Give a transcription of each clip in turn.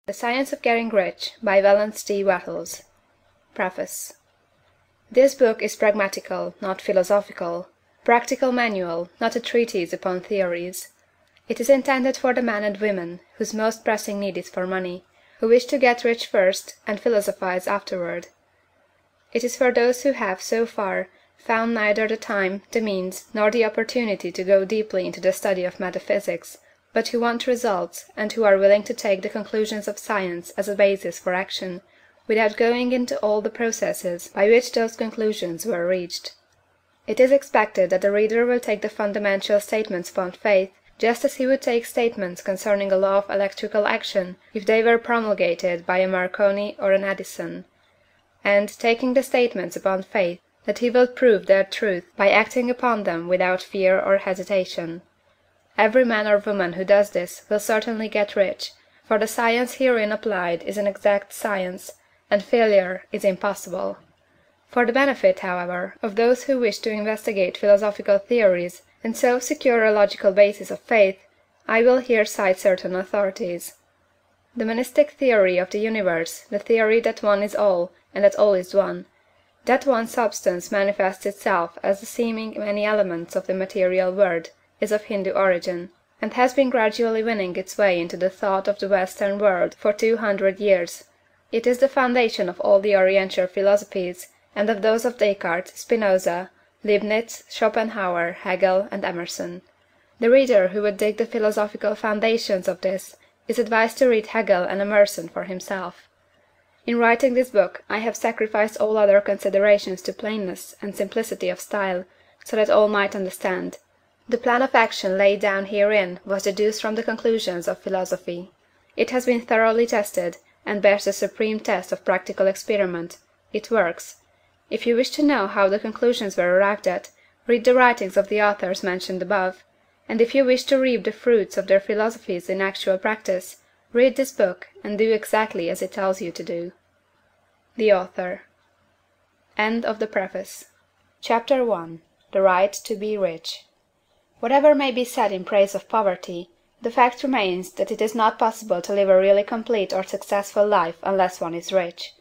The Science of Getting Rich by Wallace D. Wattles. Preface. This book is pragmatical, not philosophical; practical manual, not a treatise upon theories. It is intended for the men and women whose most pressing need is for money, who wish to get rich first and philosophize afterward. It is for those who have, so far, found neither the time, the means, nor the opportunity to go deeply into the study of metaphysics, but who want results, and who are willing to take the conclusions of science as a basis for action, without going into all the processes by which those conclusions were reached. It is expected that the reader will take the fundamental statements upon faith, just as he would take statements concerning a law of electrical action if they were promulgated by a Marconi or an Edison; and, taking the statements upon faith, that he will prove their truth by acting upon them without fear or hesitation. Every man or woman who does this will certainly get rich, for the science herein applied is an exact science, and failure is impossible. For the benefit, however, of those who wish to investigate philosophical theories, and so secure a logical basis of faith, I will here cite certain authorities. The monistic theory of the universe, the theory that one is all, and that all is one, that one substance manifests itself as the seeming many elements of the material world, is of Hindu origin, and has been gradually winning its way into the thought of the Western world for 200 years. It is the foundation of all the Oriental philosophies, and of those of Descartes, Spinoza, Leibniz, Schopenhauer, Hegel, and Emerson. The reader who would dig the philosophical foundations of this is advised to read Hegel and Emerson for himself. In writing this book I have sacrificed all other considerations to plainness and simplicity of style, so that all might understand. The plan of action laid down herein was deduced from the conclusions of philosophy. It has been thoroughly tested, and bears the supreme test of practical experiment. It works. If you wish to know how the conclusions were arrived at, read the writings of the authors mentioned above; and if you wish to reap the fruits of their philosophies in actual practice, read this book, and do exactly as it tells you to do. The Author. End of the Preface. Chapter 1. The Right to be Rich. Whatever may be said in praise of poverty, the fact remains that it is not possible to live a really complete or successful life unless one is rich.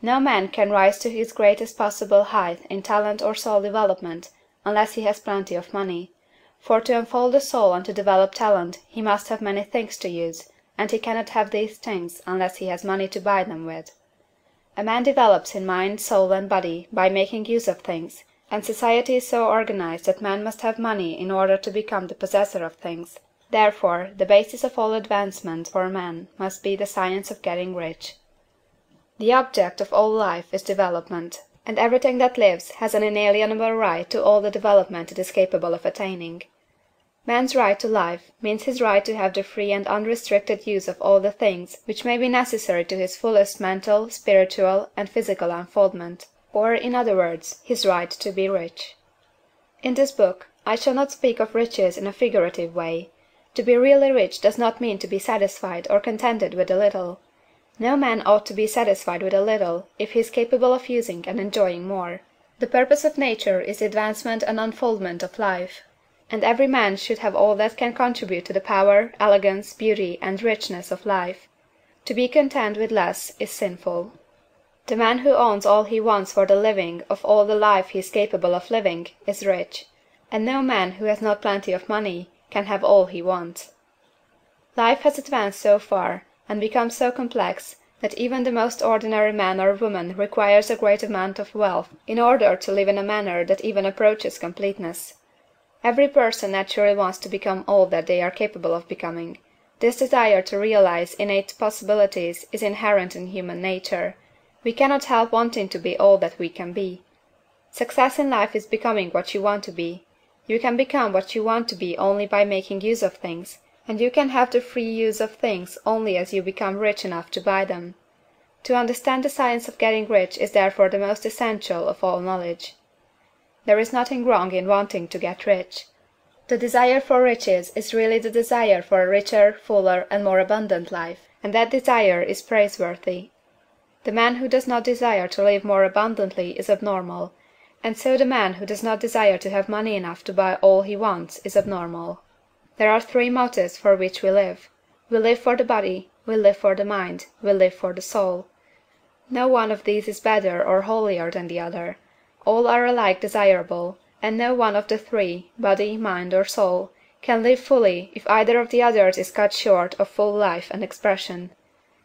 No man can rise to his greatest possible height in talent or soul development unless he has plenty of money, for to unfold the soul and to develop talent he must have many things to use, and he cannot have these things unless he has money to buy them with. A man develops in mind, soul, and body by making use of things, and society is so organized that man must have money in order to become the possessor of things. Therefore, the basis of all advancement for man must be the science of getting rich. The object of all life is development, and everything that lives has an inalienable right to all the development it is capable of attaining. Man's right to life means his right to have the free and unrestricted use of all the things which may be necessary to his fullest mental, spiritual, and physical unfoldment, or, in other words, his right to be rich. In this book I shall not speak of riches in a figurative way. To be really rich does not mean to be satisfied or contented with a little. No man ought to be satisfied with a little if he is capable of using and enjoying more. The purpose of nature is the advancement and unfoldment of life, and every man should have all that can contribute to the power, elegance, beauty, and richness of life. To be content with less is sinful. The man who owns all he wants for the living of all the life he is capable of living is rich, and no man who has not plenty of money can have all he wants. Life has advanced so far, and become so complex, that even the most ordinary man or woman requires a great amount of wealth in order to live in a manner that even approaches completeness. Every person naturally wants to become all that they are capable of becoming. This desire to realize innate possibilities is inherent in human nature. We cannot help wanting to be all that we can be. Success in life is becoming what you want to be. You can become what you want to be only by making use of things, and you can have the free use of things only as you become rich enough to buy them. To understand the science of getting rich is therefore the most essential of all knowledge. There is nothing wrong in wanting to get rich. The desire for riches is really the desire for a richer, fuller, and more abundant life, and that desire is praiseworthy. The man who does not desire to live more abundantly is abnormal, and so the man who does not desire to have money enough to buy all he wants is abnormal. There are three motives for which we live. We live for the body, will live for the mind, will live for the soul. No one of these is better or holier than the other. All are alike desirable, and no one of the three, body, mind, or soul, can live fully if either of the others is cut short of full life and expression.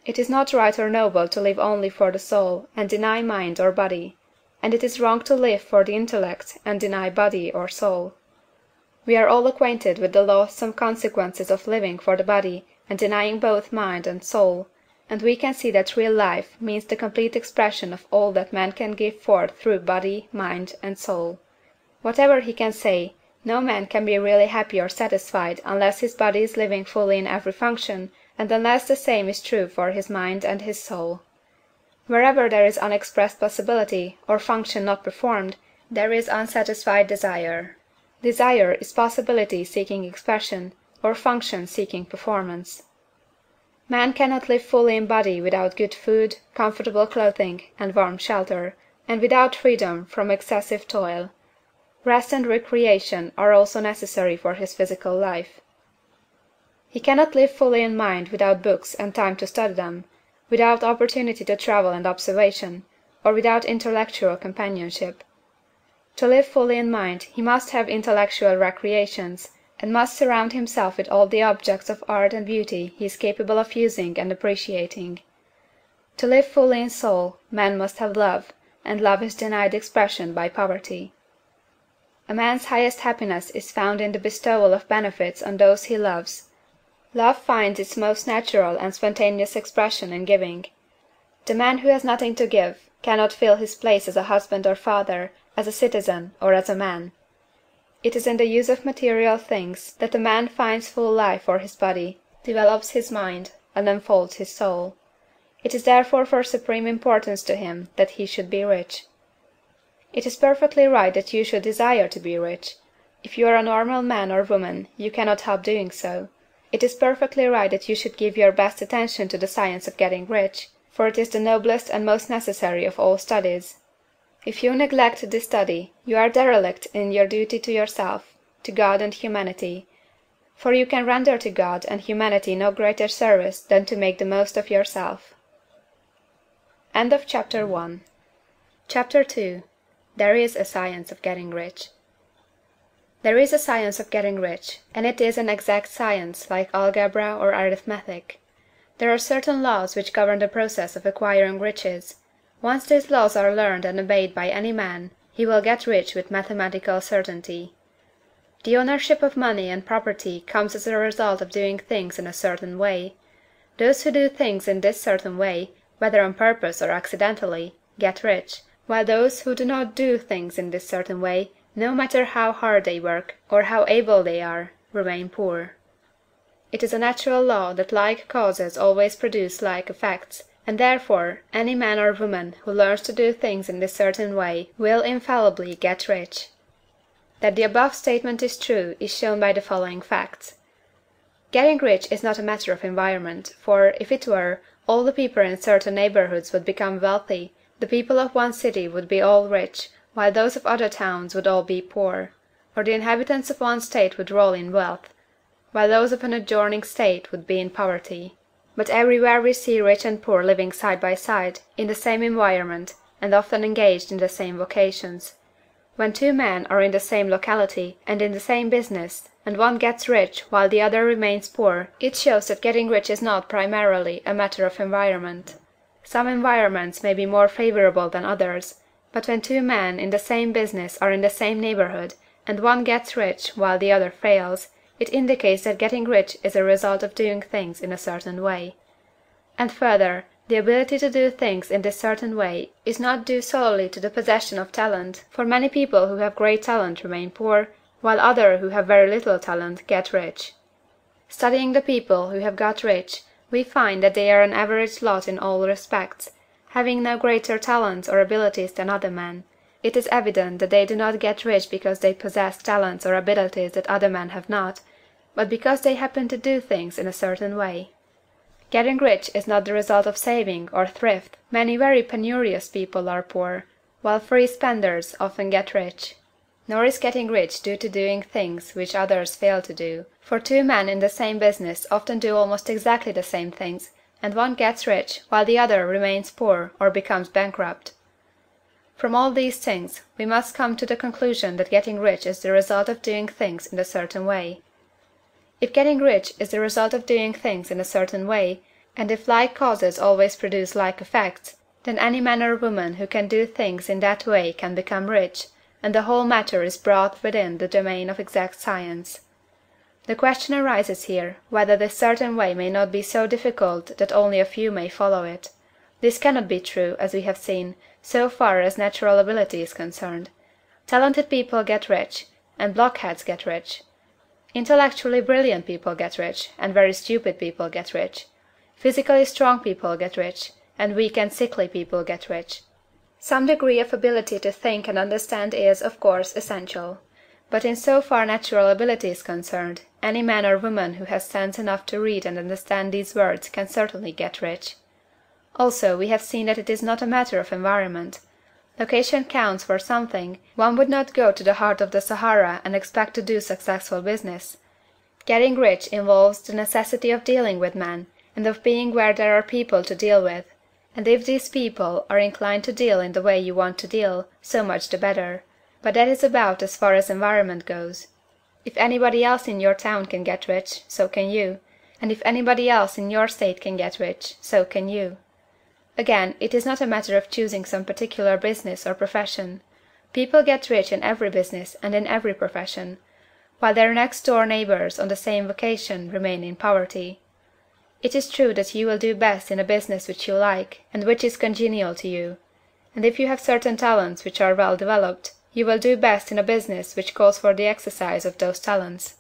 It is not right or noble to live only for the soul and deny mind or body, and it is wrong to live for the intellect and deny body or soul. We are all acquainted with the loathsome consequences of living for the body and denying both mind and soul, and we can see that real life means the complete expression of all that man can give forth through body, mind, and soul. Whatever he can say, no man can be really happy or satisfied unless his body is living fully in every function, and unless the same is true for his mind and his soul. Wherever there is unexpressed possibility, or function not performed, there is unsatisfied desire. Desire is possibility seeking expression, or function seeking performance. Man cannot live fully in body without good food, comfortable clothing, and warm shelter, and without freedom from excessive toil. Rest and recreation are also necessary for his physical life. He cannot live fully in mind without books and time to study them, without opportunity to travel and observation, or without intellectual companionship. To live fully in mind he must have intellectual recreations, and must surround himself with all the objects of art and beauty he is capable of using and appreciating. To live fully in soul, man must have love, and love is denied expression by poverty. A man's highest happiness is found in the bestowal of benefits on those he loves. Love finds its most natural and spontaneous expression in giving. The man who has nothing to give cannot fill his place as a husband or father, as a citizen, or as a man. It is in the use of material things that a man finds full life for his body, develops his mind, and unfolds his soul. It is therefore of supreme importance to him that he should be rich. It is perfectly right that you should desire to be rich. If you are a normal man or woman, you cannot help doing so. It is perfectly right that you should give your best attention to the science of getting rich, for it is the noblest and most necessary of all studies. If you neglect this study, you are derelict in your duty to yourself, to God and humanity, for you can render to God and humanity no greater service than to make the most of yourself. End of Chapter 1. Chapter 2. There is a science of getting rich. There is a science of getting rich, and it is an exact science like algebra or arithmetic. There are certain laws which govern the process of acquiring riches. Once these laws are learned and obeyed by any man, he will get rich with mathematical certainty. The ownership of money and property comes as a result of doing things in a certain way. Those who do things in this certain way, whether on purpose or accidentally, get rich, while those who do not do things in this certain way, no matter how hard they work, or how able they are, remain poor. It is a natural law that like causes always produce like effects, and therefore any man or woman who learns to do things in this certain way will infallibly get rich. That the above statement is true is shown by the following facts. Getting rich is not a matter of environment, for, if it were, all the people in certain neighborhoods would become wealthy, the people of one city would be all rich, while those of other towns would all be poor, or the inhabitants of one state would roll in wealth, while those of an adjoining state would be in poverty. But everywhere we see rich and poor living side by side, in the same environment, and often engaged in the same vocations. When two men are in the same locality, and in the same business, and one gets rich while the other remains poor, it shows that getting rich is not primarily a matter of environment. Some environments may be more favorable than others, but when two men in the same business are in the same neighborhood, and one gets rich while the other fails, it indicates that getting rich is a result of doing things in a certain way. And further, the ability to do things in this certain way is not due solely to the possession of talent, for many people who have great talent remain poor, while others who have very little talent get rich. Studying the people who have got rich, we find that they are an average lot in all respects, having no greater talents or abilities than other men. It is evident that they do not get rich because they possess talents or abilities that other men have not, but because they happen to do things in a certain way. Getting rich is not the result of saving or thrift. Many very penurious people are poor, while free spenders often get rich. Nor is getting rich due to doing things which others fail to do, for two men in the same business often do almost exactly the same things, and one gets rich while the other remains poor or becomes bankrupt. From all these things, we must come to the conclusion that getting rich is the result of doing things in a certain way. If getting rich is the result of doing things in a certain way, and if like causes always produce like effects, then any man or woman who can do things in that way can become rich, and the whole matter is brought within the domain of exact science. The question arises here, whether this certain way may not be so difficult that only a few may follow it. This cannot be true, as we have seen, so far as natural ability is concerned. Talented people get rich, and blockheads get rich. Intellectually brilliant people get rich, and very stupid people get rich. Physically strong people get rich, and weak and sickly people get rich. Some degree of ability to think and understand is, of course, essential. But in so far natural ability is concerned, any man or woman who has sense enough to read and understand these words can certainly get rich. Also, we have seen that it is not a matter of environment. Location counts for something. One would not go to the heart of the Sahara and expect to do successful business. Getting rich involves the necessity of dealing with men, and of being where there are people to deal with. And if these people are inclined to deal in the way you want to deal, so much the better. But that is about as far as environment goes. If anybody else in your town can get rich, so can you. And if anybody else in your state can get rich, so can you. Again, it is not a matter of choosing some particular business or profession. People get rich in every business and in every profession, while their next-door neighbors on the same vocation remain in poverty. It is true that you will do best in a business which you like, and which is congenial to you. And if you have certain talents which are well developed, you will do best in a business which calls for the exercise of those talents.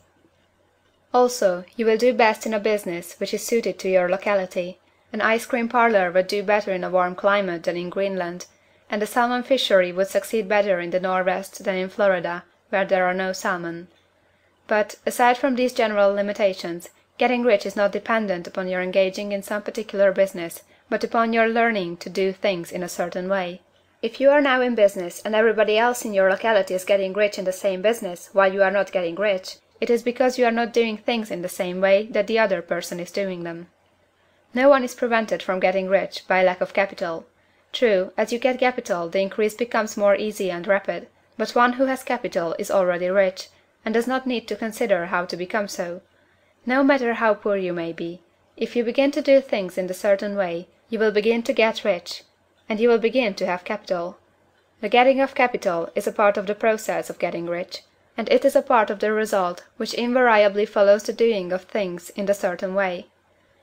Also, you will do best in a business which is suited to your locality. An ice cream parlor would do better in a warm climate than in Greenland, and a salmon fishery would succeed better in the Northwest than in Florida, where there are no salmon. But, aside from these general limitations, getting rich is not dependent upon your engaging in some particular business, but upon your learning to do things in a certain way. If you are now in business and everybody else in your locality is getting rich in the same business while you are not getting rich, it is because you are not doing things in the same way that the other person is doing them. No one is prevented from getting rich by lack of capital. True, as you get capital the increase becomes more easy and rapid, but one who has capital is already rich, and does not need to consider how to become so. No matter how poor you may be, if you begin to do things in a certain way, you will begin to get rich, and you will begin to have capital. The getting of capital is a part of the process of getting rich, and it is a part of the result which invariably follows the doing of things in a certain way.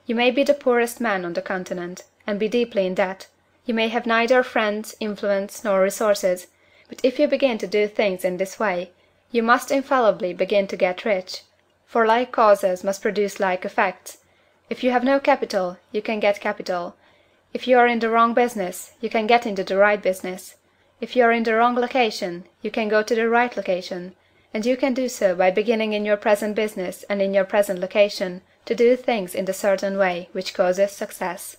You may be the poorest man on the continent, and be deeply in debt. You may have neither friends, influence, nor resources, but if you begin to do things in this way, you must infallibly begin to get rich, for like causes must produce like effects. If you have no capital, you can get capital. If you are in the wrong business, you can get into the right business. If you are in the wrong location, you can go to the right location, and you can do so by beginning in your present business and in your present location to do things in the certain way which causes success.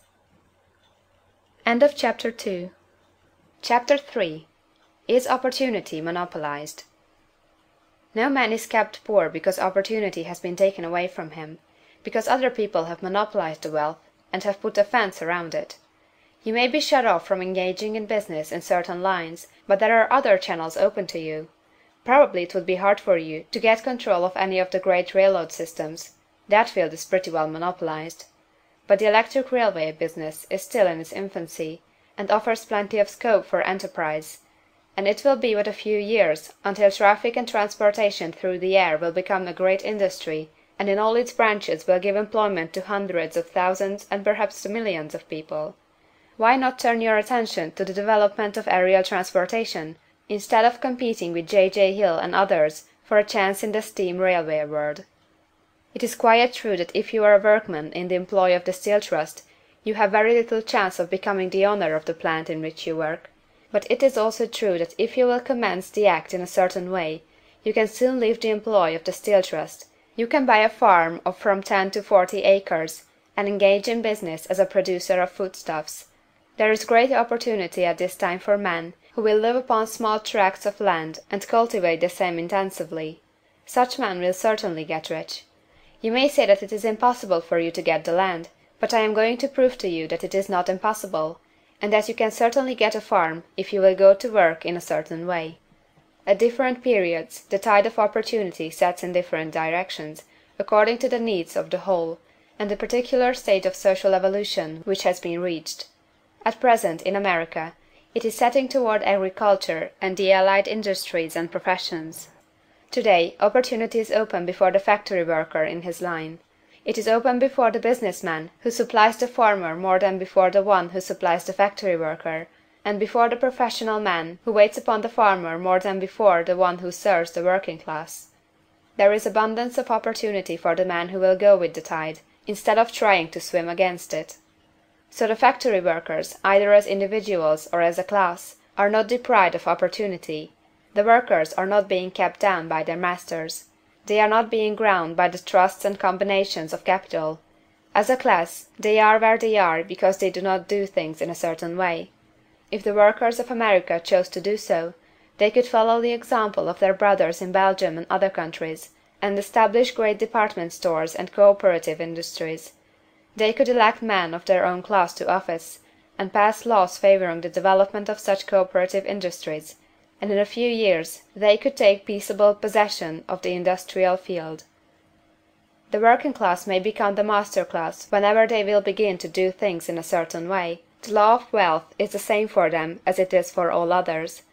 End of Chapter 2. Chapter 3. Is opportunity monopolized? No man is kept poor because opportunity has been taken away from him, because other people have monopolized the wealth and have put a fence around it. You may be shut off from engaging in business in certain lines, but there are other channels open to you. Probably it would be hard for you to get control of any of the great railroad systems. That field is pretty well monopolized. But the electric railway business is still in its infancy, and offers plenty of scope for enterprise, and it will be but a few years until traffic and transportation through the air will become a great industry, and in all its branches will give employment to hundreds of thousands and perhaps to millions of people. Why not turn your attention to the development of aerial transportation, instead of competing with J. Hill and others for a chance in the steam railway world? It is quite true that if you are a workman in the employ of the Steel Trust, you have very little chance of becoming the owner of the plant in which you work. But it is also true that if you will commence the act in a certain way, you can soon leave the employ of the Steel Trust. You can buy a farm of from 10 to 40 acres, and engage in business as a producer of foodstuffs. There is great opportunity at this time for men who will live upon small tracts of land and cultivate the same intensively. Such men will certainly get rich. You may say that it is impossible for you to get the land, But I am going to prove to you that it is not impossible, and that you can certainly get a farm if you will go to work in a certain way. At different periods the tide of opportunity sets in different directions, according to the needs of the whole, and the particular stage of social evolution which has been reached. At present, in America, it is setting toward agriculture and the allied industries and professions. Today, opportunity is open before the factory worker in his line. It is open before the business man who supplies the farmer more than before the one who supplies the factory worker, and before the professional man who waits upon the farmer more than before the one who serves the working class. There is abundance of opportunity for the man who will go with the tide, instead of trying to swim against it. So the factory workers, either as individuals or as a class, are not deprived of opportunity. The workers are not being kept down by their masters. They are not being ground by the trusts and combinations of capital. As a class, they are where they are because they do not do things in a certain way. If the workers of America chose to do so, they could follow the example of their brothers in Belgium and other countries, and establish great department stores and cooperative industries. They could elect men of their own class to office, and pass laws favoring the development of such cooperative industries, and in a few years they could take peaceable possession of the industrial field. The working class may become the master class whenever they will begin to do things in a certain way. The law of wealth is the same for them as it is for all others.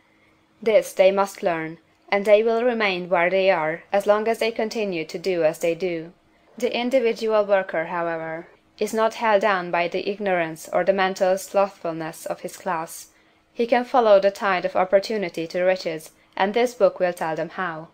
This they must learn, and they will remain where they are as long as they continue to do as they do. The individual worker, however, is not held down by the ignorance or the mental slothfulness of his class. He can follow the tide of opportunity to riches, and this book will tell them how.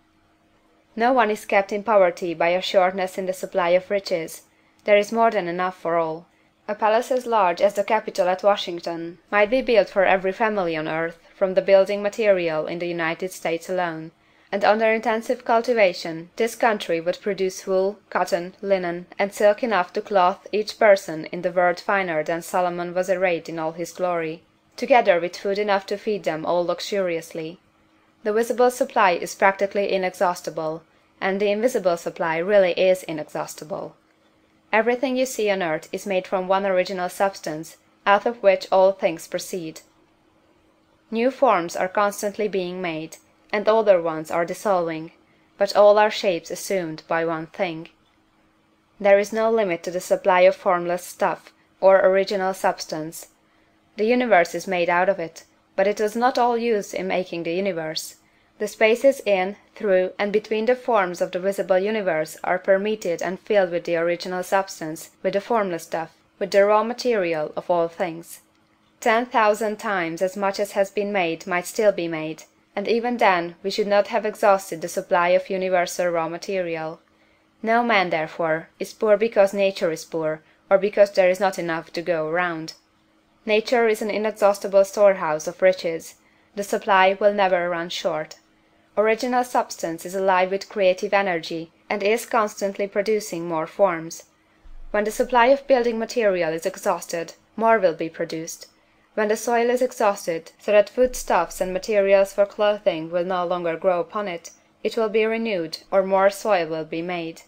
No one is kept in poverty by a shortness in the supply of riches. There is more than enough for all. A palace as large as the Capitol at Washington might be built for every family on earth from the building material in the United States alone, and under intensive cultivation this country would produce wool, cotton, linen, and silk enough to clothe each person in the world finer than Solomon was arrayed in all his glory, together with food enough to feed them all luxuriously. The visible supply is practically inexhaustible, and the invisible supply really is inexhaustible. Everything you see on earth is made from one original substance, out of which all things proceed. New forms are constantly being made, and older ones are dissolving, but all are shapes assumed by one thing. There is no limit to the supply of formless stuff, or original substance. The universe is made out of it, but it is not all used in making the universe. The spaces in, through, and between the forms of the visible universe are permeated and filled with the original substance, with the formless stuff, with the raw material of all things. 10,000 times as much as has been made might still be made, and even then we should not have exhausted the supply of universal raw material. No man, therefore, is poor because nature is poor, or because there is not enough to go round. Nature is an inexhaustible storehouse of riches. The supply will never run short. Original substance is alive with creative energy, and is constantly producing more forms. When the supply of building material is exhausted, more will be produced. When the soil is exhausted, so that foodstuffs and materials for clothing will no longer grow upon it, it will be renewed, or more soil will be made.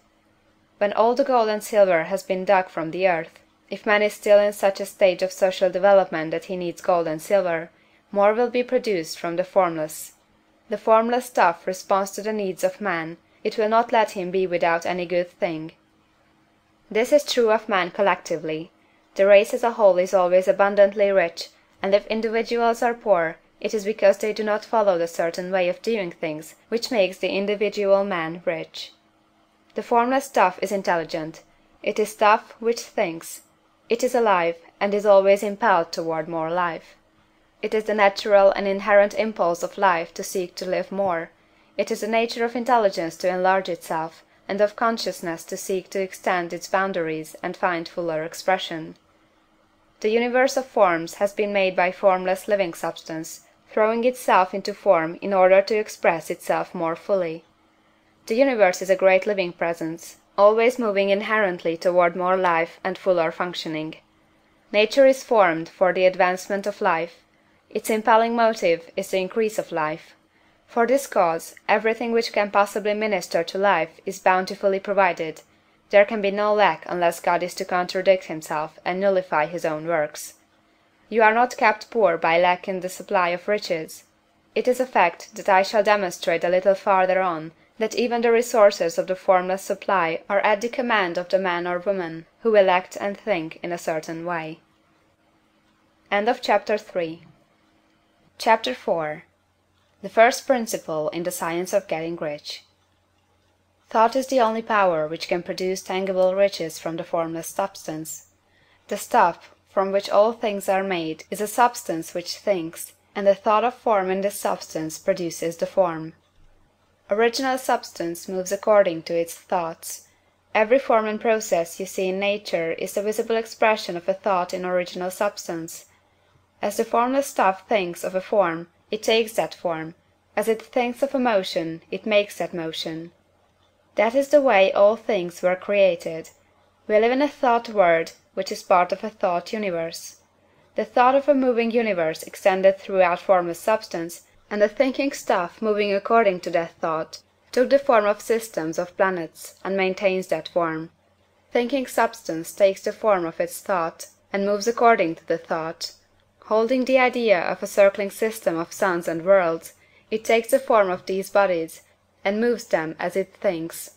When all the gold and silver has been dug from the earth, if man is still in such a stage of social development that he needs gold and silver, more will be produced from the formless. The formless stuff responds to the needs of man, it will not let him be without any good thing. This is true of man collectively. The race as a whole is always abundantly rich, and if individuals are poor, it is because they do not follow the certain way of doing things which makes the individual man rich. The formless stuff is intelligent. It is stuff which thinks. It is alive, and is always impelled toward more life. It is the natural and inherent impulse of life to seek to live more. It is the nature of intelligence to enlarge itself, and of consciousness to seek to extend its boundaries and find fuller expression. The universe of forms has been made by formless living substance, throwing itself into form in order to express itself more fully. The universe is a great living presence, always moving inherently toward more life and fuller functioning. Nature is formed for the advancement of life. Its impelling motive is the increase of life. For this cause, everything which can possibly minister to life is bountifully provided, There can be no lack unless God is to contradict himself and nullify his own works. You are not kept poor by lack in the supply of riches. It is a fact that I shall demonstrate a little farther on, that even the resources of the formless supply are at the command of the man or woman who will act and think in a certain way. CHAPTER IV. The first principle in the science of getting rich. Thought is the only power which can produce tangible riches from the formless substance. The stuff from which all things are made is a substance which thinks, and the thought of form in this substance produces the form. Original substance moves according to its thoughts. Every form and process you see in nature is the visible expression of a thought in original substance. As the formless stuff thinks of a form, it takes that form; as it thinks of a motion, it makes that motion. That is the way all things were created. We live in a thought world, which is part of a thought universe. The thought of a moving universe extended throughout formless substance, and the thinking stuff moving according to that thought took the form of systems of planets, and maintains that form. Thinking substance takes the form of its thought, and moves according to the thought. Holding the idea of a circling system of suns and worlds, it takes the form of these bodies, and moves them as it thinks.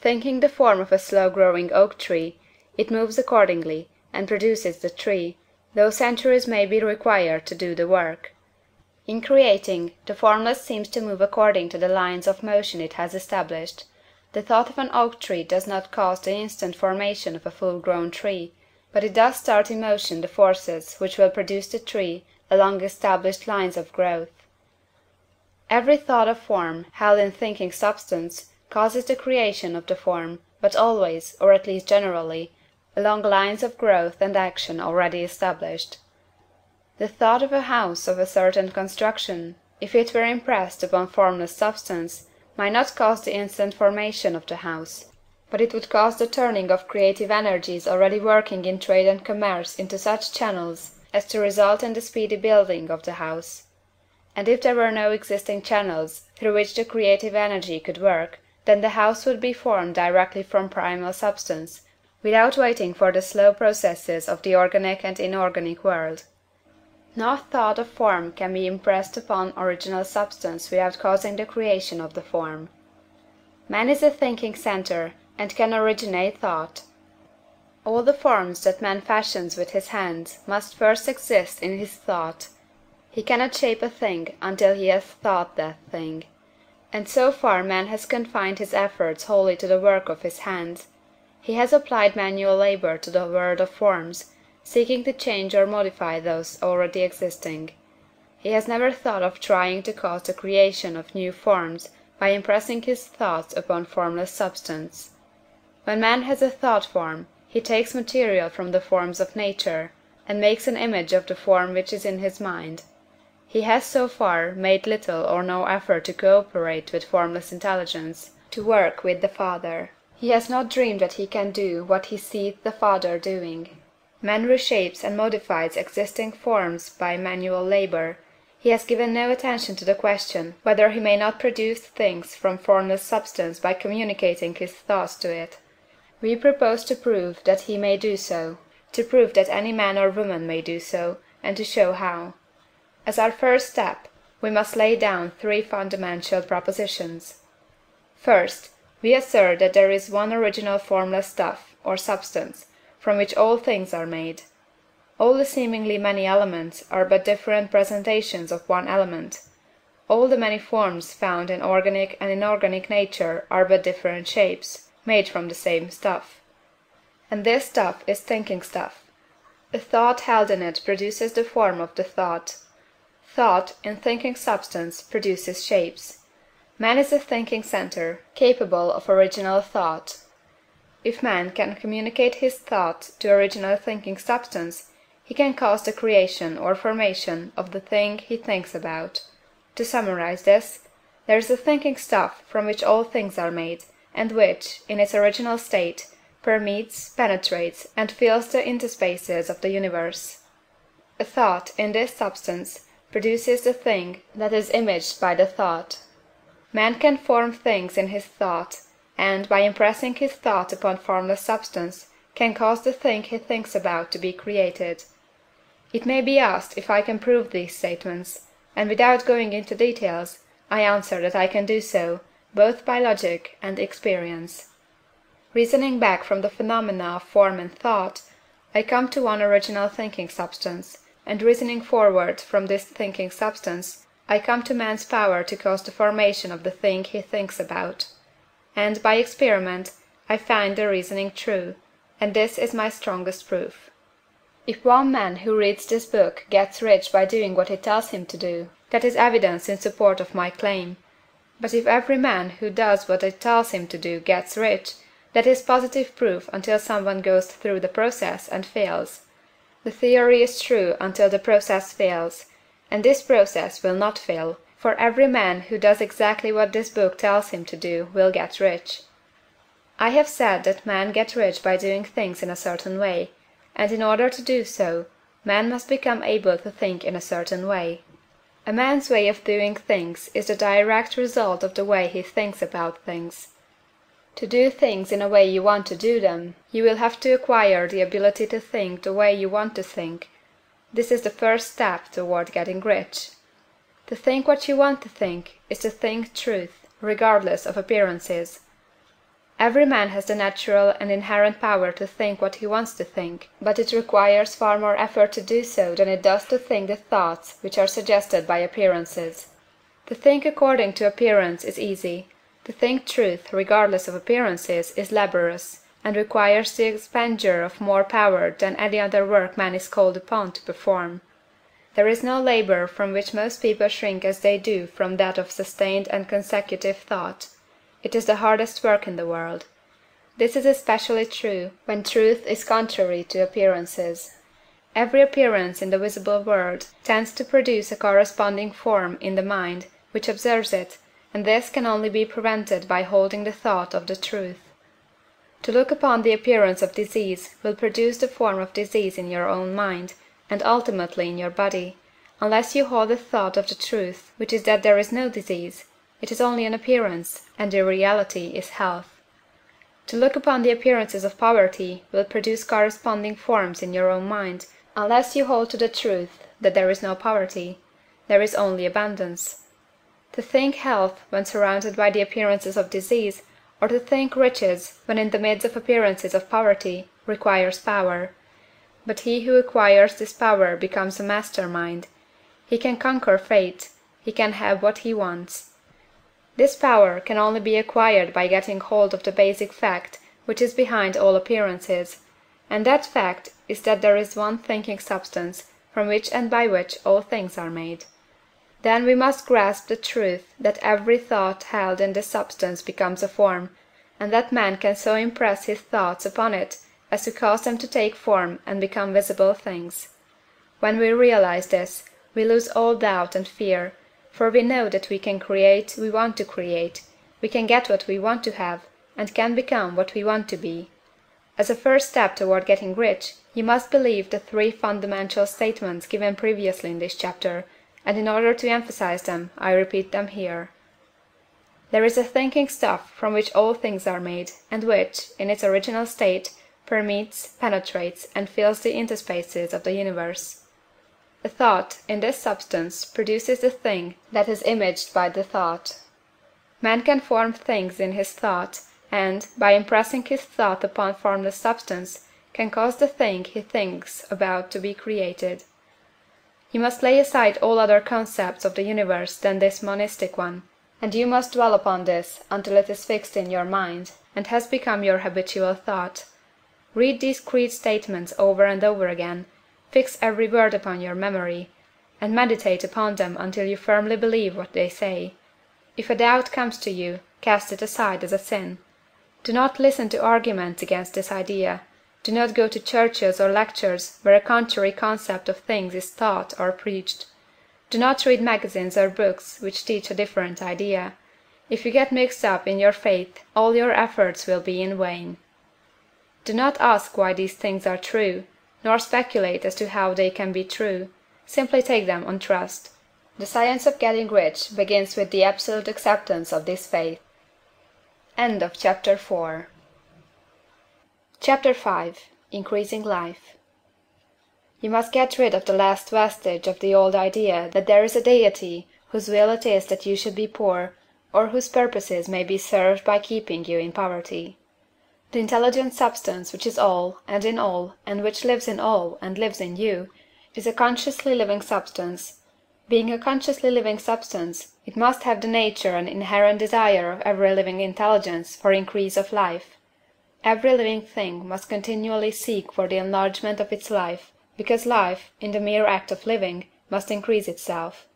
Thinking the form of a slow-growing oak tree, it moves accordingly, and produces the tree, though centuries may be required to do the work. In creating, the formless seems to move according to the lines of motion it has established. The thought of an oak tree does not cause the instant formation of a full-grown tree, but it does start in motion the forces which will produce the tree along established lines of growth. Every thought of form, held in thinking substance, causes the creation of the form, but always, or at least generally, along lines of growth and action already established. The thought of a house of a certain construction, if it were impressed upon formless substance, might not cause the instant formation of the house, but it would cause the turning of creative energies already working in trade and commerce into such channels as to result in the speedy building of the house. And if there were no existing channels through which the creative energy could work, then the house would be formed directly from primal substance, without waiting for the slow processes of the organic and inorganic world. No thought of form can be impressed upon original substance without causing the creation of the form. Man is a thinking centre, and can originate thought. All the forms that man fashions with his hands must first exist in his thought. He cannot shape a thing until he has thought that thing. And so far man has confined his efforts wholly to the work of his hands. He has applied manual labor to the world of forms, seeking to change or modify those already existing. He has never thought of trying to cause the creation of new forms by impressing his thoughts upon formless substance. When man has a thought form, he takes material from the forms of nature, and makes an image of the form which is in his mind. He has so far made little or no effort to cooperate with formless intelligence, to work with the Father. He has not dreamed that he can do what he seeth the Father doing. Man reshapes and modifies existing forms by manual labor. He has given no attention to the question whether he may not produce things from formless substance by communicating his thoughts to it. We propose to prove that he may do so, to prove that any man or woman may do so, and to show how. As our first step, we must lay down three fundamental propositions. First, we assert that there is one original formless stuff, or substance, from which all things are made. All the seemingly many elements are but different presentations of one element. All the many forms found in organic and inorganic nature are but different shapes, made from the same stuff. And this stuff is thinking stuff. A thought held in it produces the form of the thought. Thought, in thinking substance, produces shapes. Man is a thinking centre, capable of original thought. If man can communicate his thought to original thinking substance, he can cause the creation or formation of the thing he thinks about. To summarize this, there is a thinking stuff from which all things are made, and which, in its original state, permeates, penetrates, and fills the interspaces of the universe. A thought, in this substance, produces the thing that is imaged by the thought. Man can form things in his thought, and, by impressing his thought upon formless substance, can cause the thing he thinks about to be created. It may be asked if I can prove these statements, and without going into details, I answer that I can do so, both by logic and experience. Reasoning back from the phenomena of form and thought, I come to one original thinking substance, and reasoning forward from this thinking substance, I come to man's power to cause the formation of the thing he thinks about. And, by experiment, I find the reasoning true, and this is my strongest proof. If one man who reads this book gets rich by doing what it tells him to do, that is evidence in support of my claim. But if every man who does what it tells him to do gets rich, that is positive proof until someone goes through the process and fails. The theory is true until the process fails, and this process will not fail, for every man who does exactly what this book tells him to do will get rich. I have said that men get rich by doing things in a certain way, and in order to do so, man must become able to think in a certain way. A man's way of doing things is the direct result of the way he thinks about things. To do things in a way you want to do them, you will have to acquire the ability to think the way you want to think. This is the first step toward getting rich. To think what you want to think is to think truth, regardless of appearances. Every man has the natural and inherent power to think what he wants to think, but it requires far more effort to do so than it does to think the thoughts which are suggested by appearances. To think according to appearance is easy. To think truth regardless of appearances is laborious, and requires the expenditure of more power than any other work man is called upon to perform. There is no labor from which most people shrink as they do from that of sustained and consecutive thought. It is the hardest work in the world. This is especially true when truth is contrary to appearances. Every appearance in the visible world tends to produce a corresponding form in the mind which observes it, and this can only be prevented by holding the thought of the truth. To look upon the appearance of disease will produce the form of disease in your own mind, and ultimately in your body, unless you hold the thought of the truth, which is that there is no disease, it is only an appearance, and the reality is health. To look upon the appearances of poverty will produce corresponding forms in your own mind, unless you hold to the truth that there is no poverty, there is only abundance. To think health when surrounded by the appearances of disease, or to think riches when in the midst of appearances of poverty, requires power. But he who acquires this power becomes a master mind. He can conquer fate, he can have what he wants. This power can only be acquired by getting hold of the basic fact which is behind all appearances, and that fact is that there is one thinking substance from which and by which all things are made. Then we must grasp the truth that every thought held in this substance becomes a form, and that man can so impress his thoughts upon it as to cause them to take form and become visible things. When we realize this, we lose all doubt and fear, for we know that we can create we want to create, we can get what we want to have, and can become what we want to be. As a first step toward getting rich, you must believe the three fundamental statements given previously in this chapter, and in order to emphasize them, I repeat them here. There is a thinking stuff from which all things are made, and which, in its original state, permeates, penetrates, and fills the interspaces of the universe. The thought, in this substance, produces the thing that is imaged by the thought. Man can form things in his thought, and, by impressing his thought upon formless substance, can cause the thing he thinks about to be created. You must lay aside all other concepts of the universe than this monistic one, and you must dwell upon this until it is fixed in your mind, and has become your habitual thought. Read these creed statements over and over again, fix every word upon your memory, and meditate upon them until you firmly believe what they say. If a doubt comes to you, cast it aside as a sin. Do not listen to arguments against this idea. Do not go to churches or lectures where a contrary concept of things is taught or preached. Do not read magazines or books which teach a different idea. If you get mixed up in your faith, all your efforts will be in vain. Do not ask why these things are true, nor speculate as to how they can be true. Simply take them on trust. The science of getting rich begins with the absolute acceptance of this faith. End of Chapter 4. Chapter 5. Increasing Life. You must get rid of the last vestige of the old idea that there is a Deity whose will it is that you should be poor, or whose purposes may be served by keeping you in poverty. The intelligent substance which is all, and in all, and which lives in all, and lives in you, is a consciously living substance. Being a consciously living substance, it must have the nature and inherent desire of every living intelligence for increase of life. Every living thing must continually seek for the enlargement of its life, because life, in the mere act of living, must increase itself.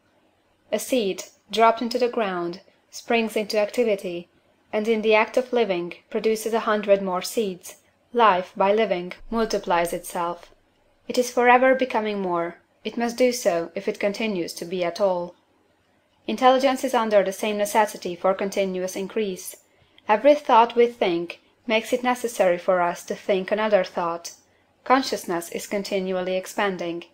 A seed, dropped into the ground, springs into activity, and in the act of living produces 100 more seeds. Life, by living, multiplies itself. It is forever becoming more. It must do so if it continues to be at all. Intelligence is under the same necessity for continuous increase. Every thought we think makes it necessary for us to think another thought. Consciousness is continually expanding.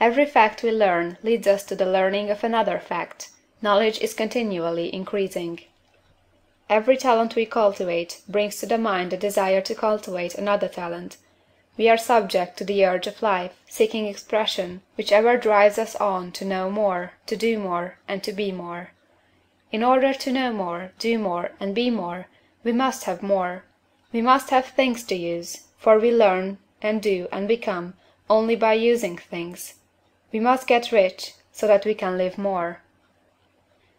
Every fact we learn leads us to the learning of another fact. Knowledge is continually increasing. Every talent we cultivate brings to the mind the desire to cultivate another talent. We are subject to the urge of life, seeking expression, which ever drives us on to know more, to do more, and to be more. In order to know more, do more, and be more, we must have more. We must have things to use, for we learn, and do, and become, only by using things. We must get rich, so that we can live more.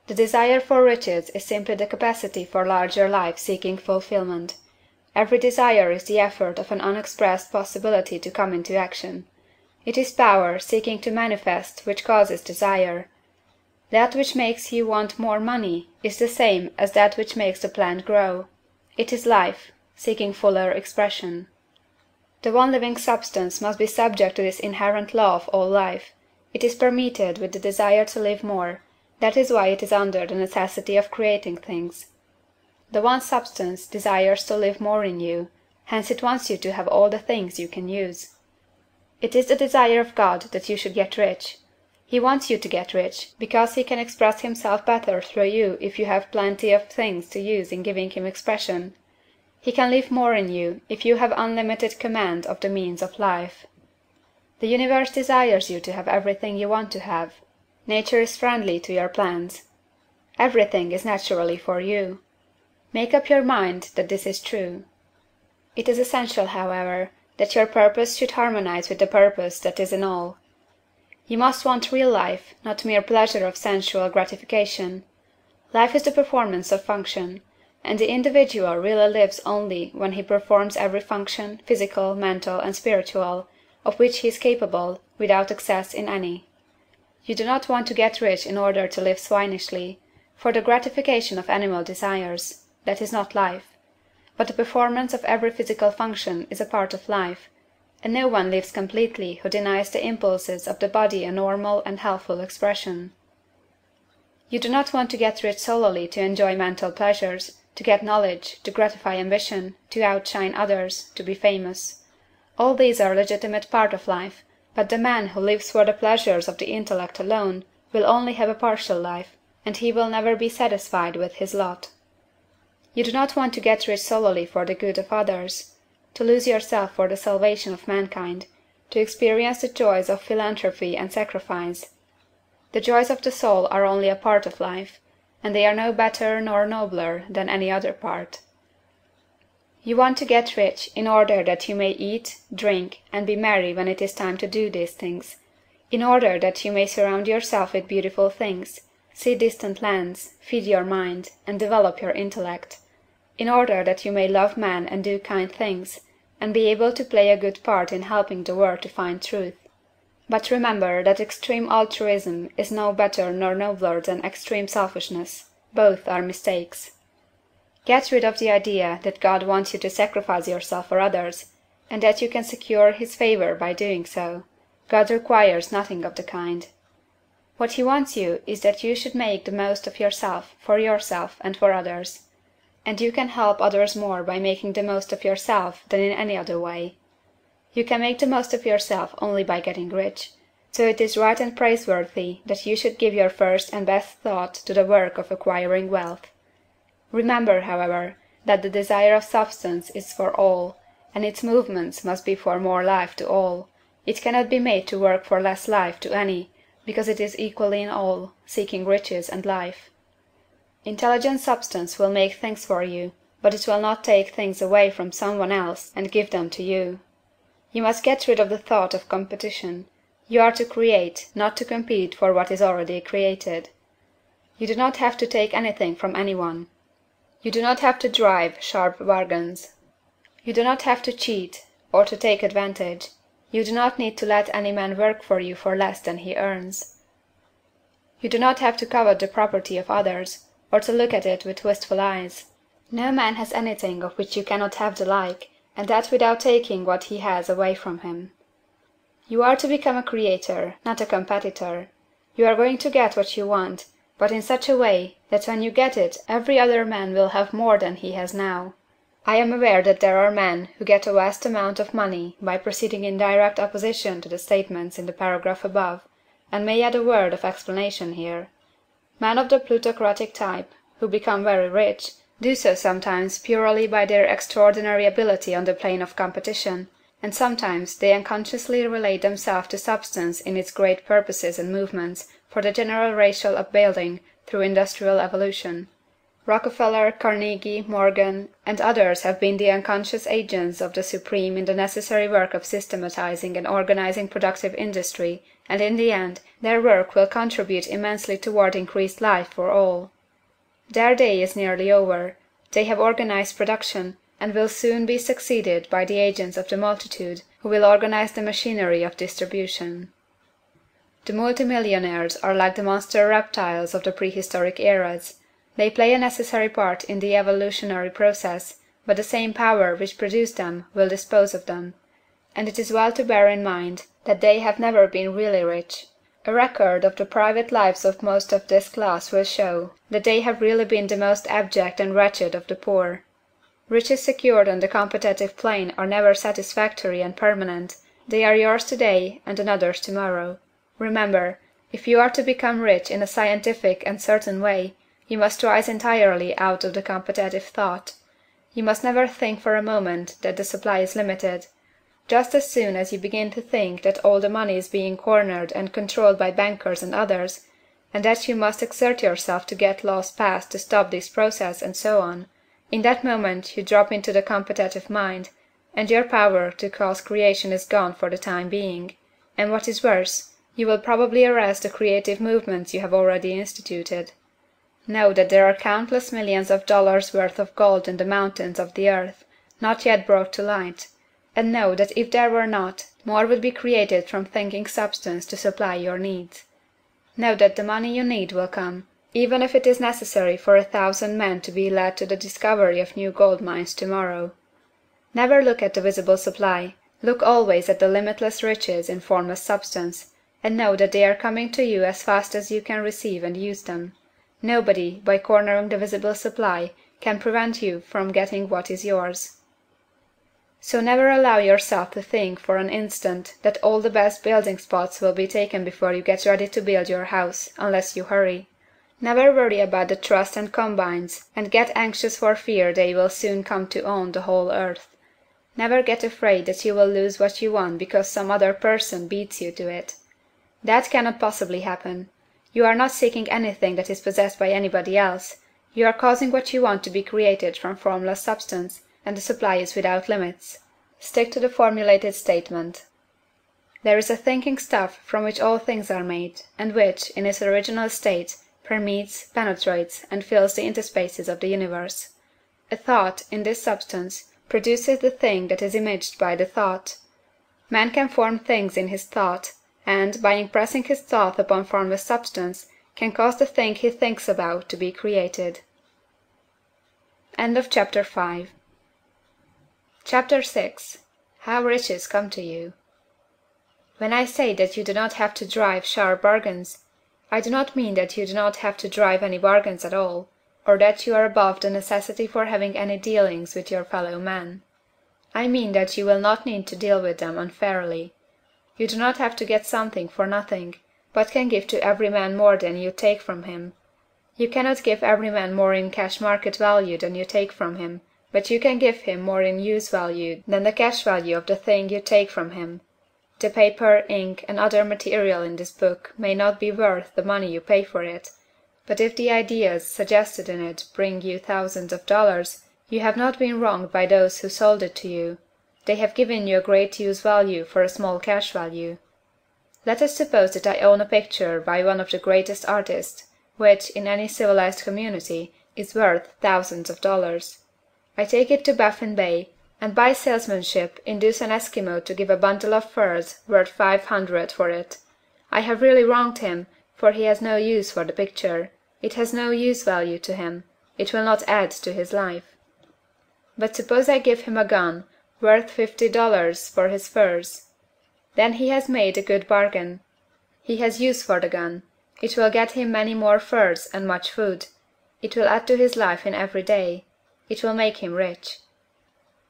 The desire for riches is simply the capacity for larger life seeking fulfillment. Every desire is the effort of an unexpressed possibility to come into action. It is power seeking to manifest which causes desire. That which makes you want more money is the same as that which makes the plant grow. It is life, seeking fuller expression. The one living substance must be subject to this inherent law of all life. It is permeated with the desire to live more. That is why it is under the necessity of creating things. The one substance desires to live more in you, hence it wants you to have all the things you can use. It is the desire of God that you should get rich. He wants you to get rich, because he can express himself better through you if you have plenty of things to use in giving him expression. He can live more in you if you have unlimited command of the means of life. The universe desires you to have everything you want to have. Nature is friendly to your plans. Everything is naturally for you. Make up your mind that this is true. It is essential, however, that your purpose should harmonize with the purpose that is in all. You must want real life, not mere pleasure of sensual gratification. Life is the performance of function, and the individual really lives only when he performs every function, physical, mental, and spiritual, of which he is capable, without excess in any. You do not want to get rich in order to live swinishly, for the gratification of animal desires. That is not life. But the performance of every physical function is a part of life, and no one lives completely who denies the impulses of the body a normal and healthful expression. You do not want to get rich solely to enjoy mental pleasures, to get knowledge, to gratify ambition, to outshine others, to be famous. All these are a legitimate part of life, but the man who lives for the pleasures of the intellect alone will only have a partial life, and he will never be satisfied with his lot. You do not want to get rich solely for the good of others, to lose yourself for the salvation of mankind, to experience the joys of philanthropy and sacrifice. The joys of the soul are only a part of life, and they are no better nor nobler than any other part. You want to get rich in order that you may eat, drink, and be merry when it is time to do these things, in order that you may surround yourself with beautiful things, see distant lands, feed your mind, and develop your intellect, in order that you may love man and do kind things, and be able to play a good part in helping the world to find truth. But remember that extreme altruism is no better nor nobler than extreme selfishness. Both are mistakes. Get rid of the idea that God wants you to sacrifice yourself for others, and that you can secure his favor by doing so. God requires nothing of the kind. What he wants you is that you should make the most of yourself, and for others. And you can help others more by making the most of yourself than in any other way. You can make the most of yourself only by getting rich, so it is right and praiseworthy that you should give your first and best thought to the work of acquiring wealth. Remember, however, that the desire of substance is for all, and its movements must be for more life to all. It cannot be made to work for less life to any, because it is equally in all, seeking riches and life. Intelligent substance will make things for you, but it will not take things away from some one else and give them to you. You must get rid of the thought of competition. You are to create, not to compete for what is already created. You do not have to take anything from anyone. You do not have to drive sharp bargains. You do not have to cheat, or to take advantage. You do not need to let any man work for you for less than he earns. You do not have to covet the property of others, or to look at it with wistful eyes. No man has anything of which you cannot have the like, and that without taking what he has away from him. You are to become a creator, not a competitor. You are going to get what you want, but in such a way that when you get it every other man will have more than he has now. I am aware that there are men who get a vast amount of money by proceeding in direct opposition to the statements in the paragraph above, and may add a word of explanation here. Men of the plutocratic type, who become very rich, do so sometimes purely by their extraordinary ability on the plane of competition, and sometimes they unconsciously relate themselves to substance in its great purposes and movements for the general racial upbuilding through industrial evolution. Rockefeller, Carnegie, Morgan, and others have been the unconscious agents of the supreme in the necessary work of systematizing and organizing productive industry, and in the end their work will contribute immensely toward increased life for all. Their day is nearly over. They have organized production, and will soon be succeeded by the agents of the multitude who will organize the machinery of distribution. The multimillionaires are like the monster reptiles of the prehistoric eras. They play a necessary part in the evolutionary process, but the same power which produced them will dispose of them. And it is well to bear in mind that they have never been really rich. A record of the private lives of most of this class will show that they have really been the most abject and wretched of the poor. Riches secured on the competitive plane are never satisfactory and permanent. They are yours today and another's tomorrow. Remember, if you are to become rich in a scientific and certain way, you must rise entirely out of the competitive thought. You must never think for a moment that the supply is limited. Just as soon as you begin to think that all the money is being cornered and controlled by bankers and others, and that you must exert yourself to get laws passed to stop this process and so on, in that moment you drop into the competitive mind, and your power to cause creation is gone for the time being, and what is worse, you will probably arrest the creative movements you have already instituted. Know that there are countless millions of dollars worth of gold in the mountains of the earth, not yet brought to light, and know that if there were not, more would be created from thinking substance to supply your needs. Know that the money you need will come, even if it is necessary for 1,000 men to be led to the discovery of new gold mines tomorrow. Never look at the visible supply, look always at the limitless riches in formless substance, and know that they are coming to you as fast as you can receive and use them. Nobody, by cornering the visible supply, can prevent you from getting what is yours. So never allow yourself to think for an instant that all the best building spots will be taken before you get ready to build your house, unless you hurry. Never worry about the trusts and combines, and get anxious for fear they will soon come to own the whole earth. Never get afraid that you will lose what you want because some other person beats you to it. That cannot possibly happen. You are not seeking anything that is possessed by anybody else. You are causing what you want to be created from formless substance, and the supply is without limits. Stick to the formulated statement. There is a thinking stuff from which all things are made, and which, in its original state, permeates, penetrates, and fills the interspaces of the universe. A thought, in this substance, produces the thing that is imaged by the thought. Man can form things in his thought, and, by impressing his thought upon formless substance, can cause the thing he thinks about to be created. End of Chapter 5. Chapter 6. How Riches Come to You. When I say that you do not have to drive sharp bargains, I do not mean that you do not have to drive any bargains at all, or that you are above the necessity for having any dealings with your fellow men. I mean that you will not need to deal with them unfairly. You do not have to get something for nothing, but can give to every man more than you take from him. You cannot give every man more in cash market value than you take from him, but you can give him more in use value than the cash value of the thing you take from him. The paper, ink, and other material in this book may not be worth the money you pay for it, but if the ideas suggested in it bring you thousands of dollars, you have not been wronged by those who sold it to you. They have given you a great use value for a small cash value. Let us suppose that I own a picture by one of the greatest artists, which, in any civilized community, is worth thousands of dollars. I take it to Baffin Bay, and by salesmanship induce an Eskimo to give a bundle of furs worth $500 for it. I have really wronged him, for he has no use for the picture. It has no use value to him. It will not add to his life. But suppose I give him a gun, worth $50 for his furs. Then he has made a good bargain. He has use for the gun. It will get him many more furs and much food. It will add to his life in every day. It will make him rich.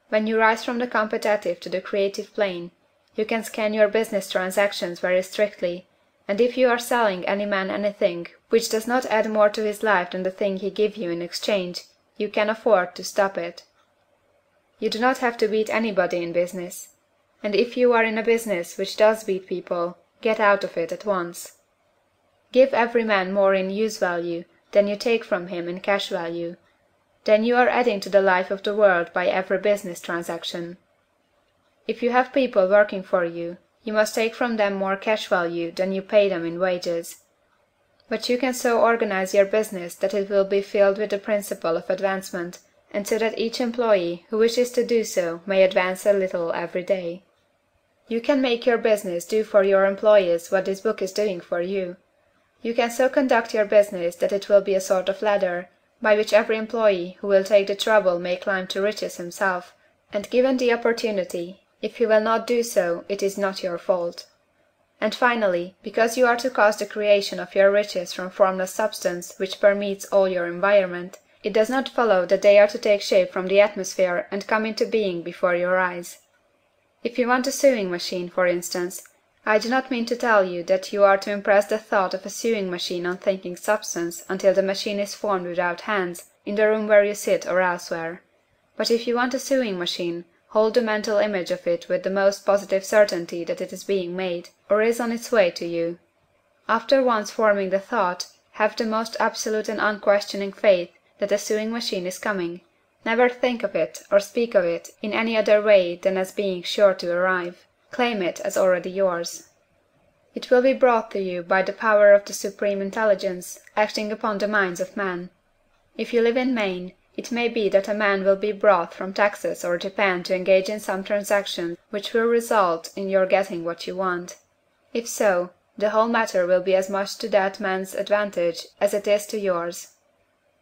When you rise from the competitive to the creative plane, you can scan your business transactions very strictly, and if you are selling any man anything which does not add more to his life than the thing he gives you in exchange, you can afford to stop it. You do not have to beat anybody in business. And if you are in a business which does beat people, get out of it at once. Give every man more in use value than you take from him in cash value. Then you are adding to the life of the world by every business transaction. If you have people working for you, you must take from them more cash value than you pay them in wages. But you can so organize your business that it will be filled with the principle of advancement, and so that each employee who wishes to do so may advance a little every day. You can make your business do for your employees what this book is doing for you. You can so conduct your business that it will be a sort of ladder, by which every employee who will take the trouble may climb to riches himself, and given the opportunity, if he will not do so, it is not your fault. And finally, because you are to cause the creation of your riches from formless substance which permeates all your environment, it does not follow that they are to take shape from the atmosphere and come into being before your eyes. If you want a sewing machine, for instance, I do not mean to tell you that you are to impress the thought of a sewing machine on thinking substance until the machine is formed without hands, in the room where you sit or elsewhere. But if you want a sewing machine, hold the mental image of it with the most positive certainty that it is being made, or is on its way to you. After once forming the thought, have the most absolute and unquestioning faith that a sewing machine is coming. Never think of it or speak of it in any other way than as being sure to arrive. Claim it as already yours. It will be brought to you by the power of the Supreme Intelligence acting upon the minds of men. If you live in Maine, it may be that a man will be brought from Texas or Japan to engage in some transaction which will result in your getting what you want. If so, the whole matter will be as much to that man's advantage as it is to yours.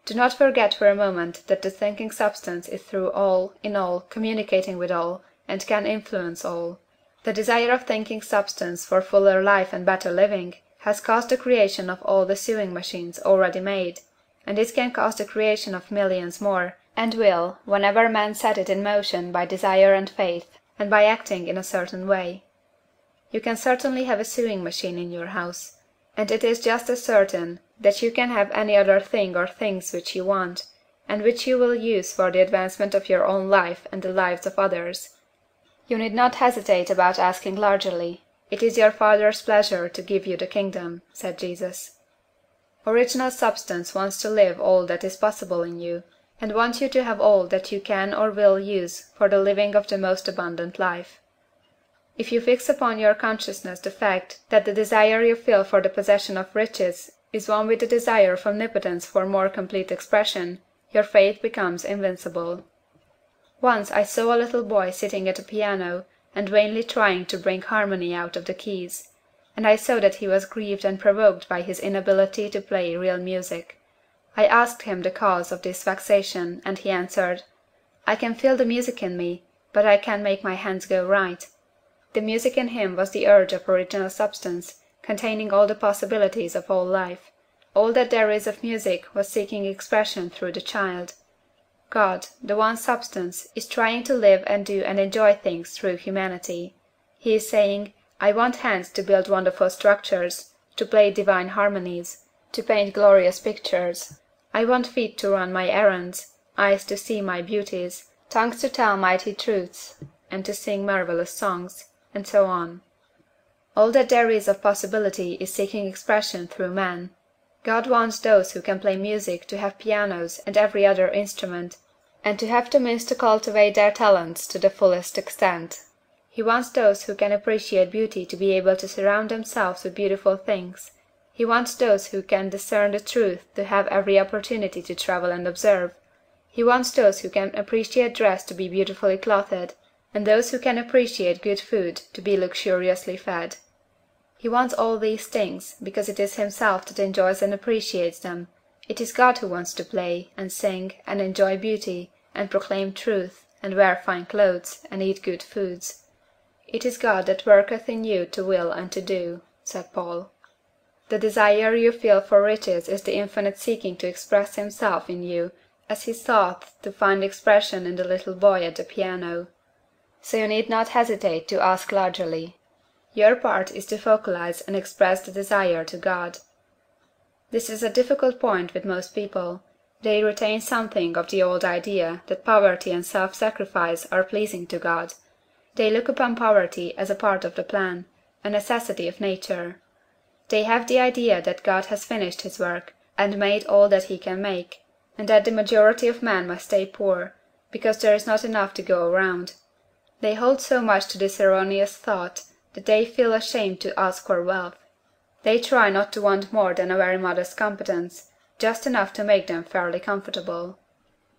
Do not forget for a moment that the thinking substance is through all, in all, communicating with all, and can influence all. The desire of thinking substance for fuller life and better living has caused the creation of all the sewing machines already made, and it can cause the creation of millions more, and will, whenever men set it in motion by desire and faith, and by acting in a certain way. You can certainly have a sewing machine in your house, and it is just as certain that you can have any other thing or things which you want, and which you will use for the advancement of your own life and the lives of others. You need not hesitate about asking largely. It is your Father's pleasure to give you the kingdom, said Jesus. Original substance wants to live all that is possible in you, and wants you to have all that you can or will use for the living of the most abundant life. If you fix upon your consciousness the fact that the desire you feel for the possession of riches is one with the desire of omnipotence for more complete expression, your faith becomes invincible. Once I saw a little boy sitting at a piano and vainly trying to bring harmony out of the keys, and I saw that he was grieved and provoked by his inability to play real music. I asked him the cause of this vexation, and he answered, "I can feel the music in me, but I can't make my hands go right." The music in him was the urge of original substance, containing all the possibilities of all life. All that there is of music was seeking expression through the child. God, the one substance, is trying to live and do and enjoy things through humanity. He is saying, I want hands to build wonderful structures, to play divine harmonies, to paint glorious pictures. I want feet to run my errands, eyes to see my beauties, tongues to tell mighty truths, and to sing marvelous songs, and so on. All that there is of possibility is seeking expression through man. God wants those who can play music to have pianos and every other instrument, and to have the means to cultivate their talents to the fullest extent. He wants those who can appreciate beauty to be able to surround themselves with beautiful things. He wants those who can discern the truth to have every opportunity to travel and observe. He wants those who can appreciate dress to be beautifully clothed, and those who can appreciate good food to be luxuriously fed. He wants all these things, because it is himself that enjoys and appreciates them. It is God who wants to play, and sing, and enjoy beauty, and proclaim truth, and wear fine clothes, and eat good foods. It is God that worketh in you to will and to do, said Paul. The desire you feel for riches is the infinite seeking to express himself in you, as he sought to find expression in the little boy at the piano. So you need not hesitate to ask largely. Your part is to focalize and express the desire to God. This is a difficult point with most people. They retain something of the old idea that poverty and self-sacrifice are pleasing to God. They look upon poverty as a part of the plan, a necessity of nature. They have the idea that God has finished his work, and made all that he can make, and that the majority of men must stay poor, because there is not enough to go around. They hold so much to this erroneous thought that they feel ashamed to ask for wealth. They try not to want more than a very modest competence, just enough to make them fairly comfortable.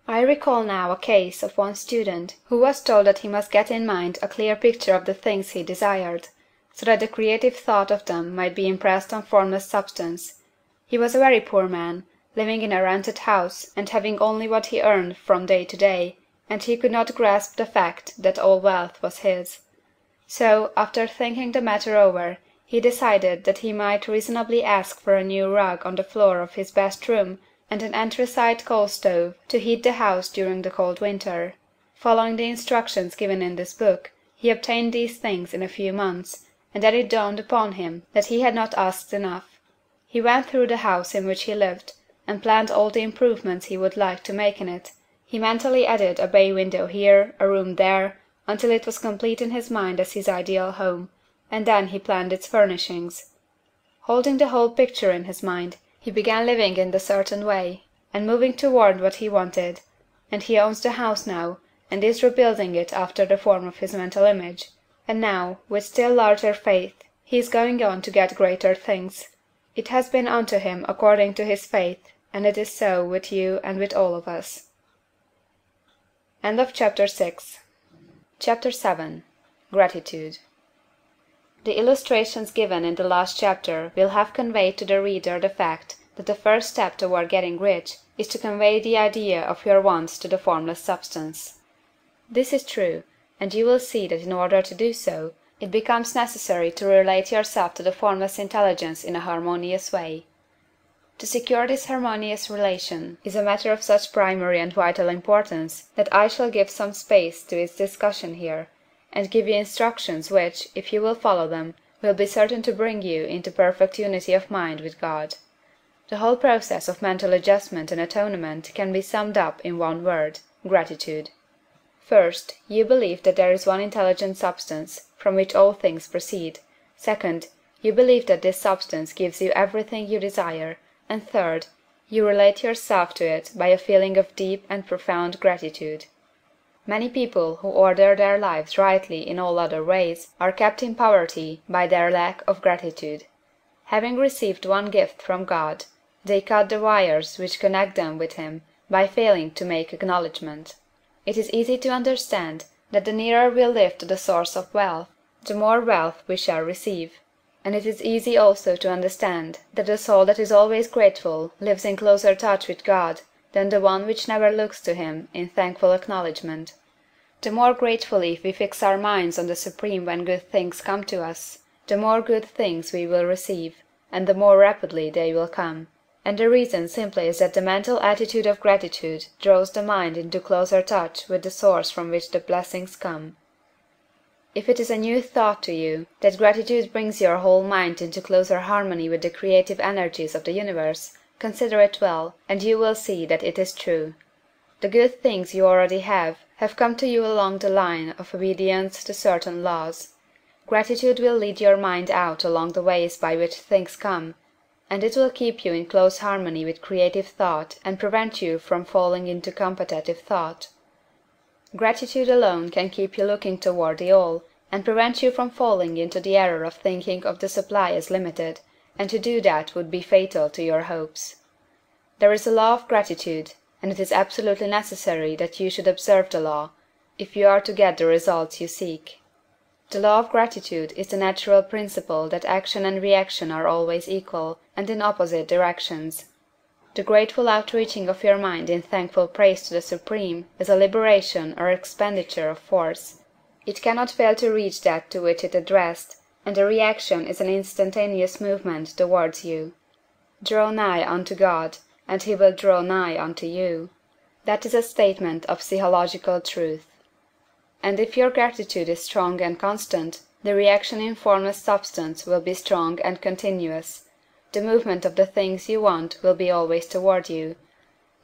I recall now a case of one student who was told that he must get in mind a clear picture of the things he desired, so that the creative thought of them might be impressed on formless substance. He was a very poor man, living in a rented house, and having only what he earned from day to day, and he could not grasp the fact that all wealth was his. So, after thinking the matter over, he decided that he might reasonably ask for a new rug on the floor of his best room, and an anthracite coal stove to heat the house during the cold winter. Following the instructions given in this book, he obtained these things in a few months, and then it dawned upon him that he had not asked enough. He went through the house in which he lived, and planned all the improvements he would like to make in it. He mentally added a bay window here, a room there, until it was complete in his mind as his ideal home, and then he planned its furnishings. Holding the whole picture in his mind, he began living in the certain way, and moving toward what he wanted, and he owns the house now, and is rebuilding it after the form of his mental image. And now, with still larger faith, he is going on to get greater things. It has been unto him according to his faith, and it is so with you and with all of us. End of Chapter 6. Chapter 7. Gratitude. The illustrations given in the last chapter will have conveyed to the reader the fact that the first step toward getting rich is to convey the idea of your wants to the formless substance. This is true, and you will see that in order to do so, it becomes necessary to relate yourself to the formless intelligence in a harmonious way. To secure this harmonious relation is a matter of such primary and vital importance that I shall give some space to its discussion here, and give you instructions which, if you will follow them, will be certain to bring you into perfect unity of mind with God. The whole process of mental adjustment and atonement can be summed up in one word: gratitude. First, you believe that there is one intelligent substance, from which all things proceed. Second, you believe that this substance gives you everything you desire. And third, you relate yourself to it by a feeling of deep and profound gratitude. Many people who order their lives rightly in all other ways are kept in poverty by their lack of gratitude. Having received one gift from God, they cut the wires which connect them with Him by failing to make acknowledgment. It is easy to understand that the nearer we live to the source of wealth, the more wealth we shall receive. And it is easy also to understand that the soul that is always grateful lives in closer touch with God than the one which never looks to Him in thankful acknowledgment. The more gratefully we fix our minds on the Supreme when good things come to us, the more good things we will receive, and the more rapidly they will come. And the reason simply is that the mental attitude of gratitude draws the mind into closer touch with the source from which the blessings come. If it is a new thought to you that gratitude brings your whole mind into closer harmony with the creative energies of the universe, consider it well, and you will see that it is true. The good things you already have have come to you along the line of obedience to certain laws. Gratitude will lead your mind out along the ways by which things come, and it will keep you in close harmony with creative thought and prevent you from falling into competitive thought. Gratitude alone can keep you looking toward the all, and prevent you from falling into the error of thinking of the supply as limited, and to do that would be fatal to your hopes. There is a law of gratitude, and it is absolutely necessary that you should observe the law, if you are to get the results you seek. The law of gratitude is the natural principle that action and reaction are always equal, and in opposite directions. The grateful outreaching of your mind in thankful praise to the Supreme is a liberation or expenditure of force. It cannot fail to reach that to which it addressed, and the reaction is an instantaneous movement towards you. Draw nigh unto God, and he will draw nigh unto you. That is a statement of psychological truth. And if your gratitude is strong and constant, the reaction in formless substance will be strong and continuous. The movement of the things you want will be always toward you.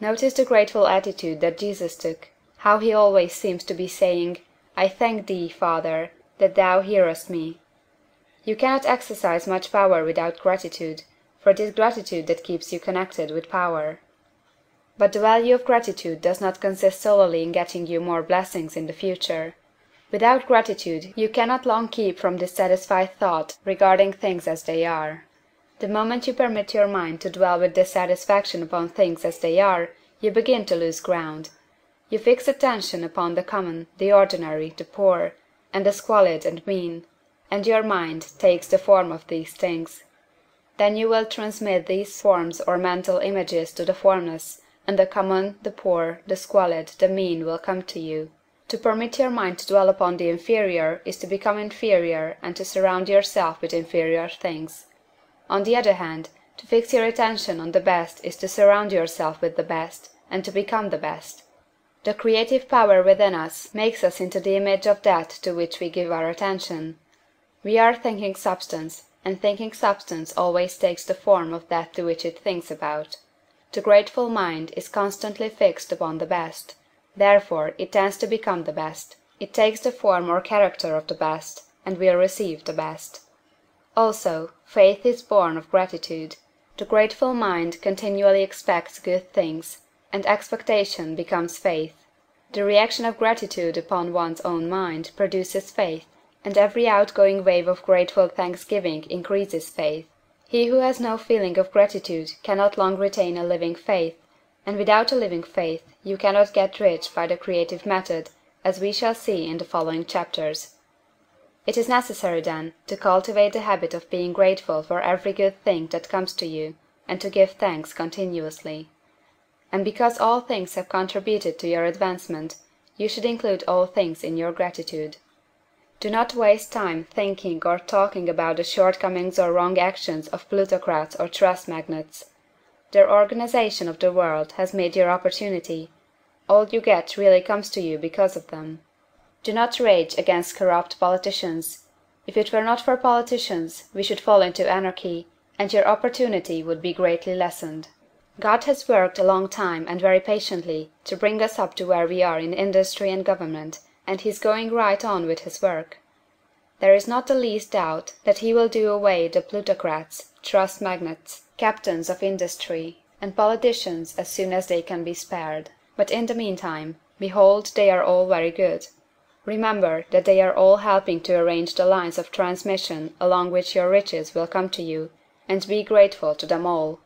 Notice the grateful attitude that Jesus took, how he always seems to be saying, I thank thee, Father, that thou hearest me. You cannot exercise much power without gratitude, for it is gratitude that keeps you connected with power. But the value of gratitude does not consist solely in getting you more blessings in the future. Without gratitude you cannot long keep from dissatisfied thought regarding things as they are. The moment you permit your mind to dwell with dissatisfaction upon things as they are, you begin to lose ground. You fix attention upon the common, the ordinary, the poor, and the squalid and mean, and your mind takes the form of these things. Then you will transmit these forms or mental images to the formless, and the common, the poor, the squalid, the mean will come to you. To permit your mind to dwell upon the inferior is to become inferior and to surround yourself with inferior things. On the other hand, to fix your attention on the best is to surround yourself with the best, and to become the best. The creative power within us makes us into the image of that to which we give our attention. We are thinking substance, and thinking substance always takes the form of that to which it thinks about. The grateful mind is constantly fixed upon the best, therefore it tends to become the best, it takes the form or character of the best, and will receive the best. Also, faith is born of gratitude. The grateful mind continually expects good things, and expectation becomes faith. The reaction of gratitude upon one's own mind produces faith, and every outgoing wave of grateful thanksgiving increases faith. He who has no feeling of gratitude cannot long retain a living faith, and without a living faith you cannot get rich by the creative method, as we shall see in the following chapters. It is necessary, then, to cultivate the habit of being grateful for every good thing that comes to you, and to give thanks continuously. And because all things have contributed to your advancement, you should include all things in your gratitude. Do not waste time thinking or talking about the shortcomings or wrong actions of plutocrats or trust magnates. Their organization of the world has made your opportunity. All you get really comes to you because of them. Do not rage against corrupt politicians. If it were not for politicians, we should fall into anarchy, and your opportunity would be greatly lessened. God has worked a long time and very patiently to bring us up to where we are in industry and government, and he is going right on with his work. There is not the least doubt that he will do away the plutocrats, trust magnates, captains of industry, and politicians as soon as they can be spared. But in the meantime, behold, they are all very good. Remember that they are all helping to arrange the lines of transmission along which your riches will come to you, and be grateful to them all.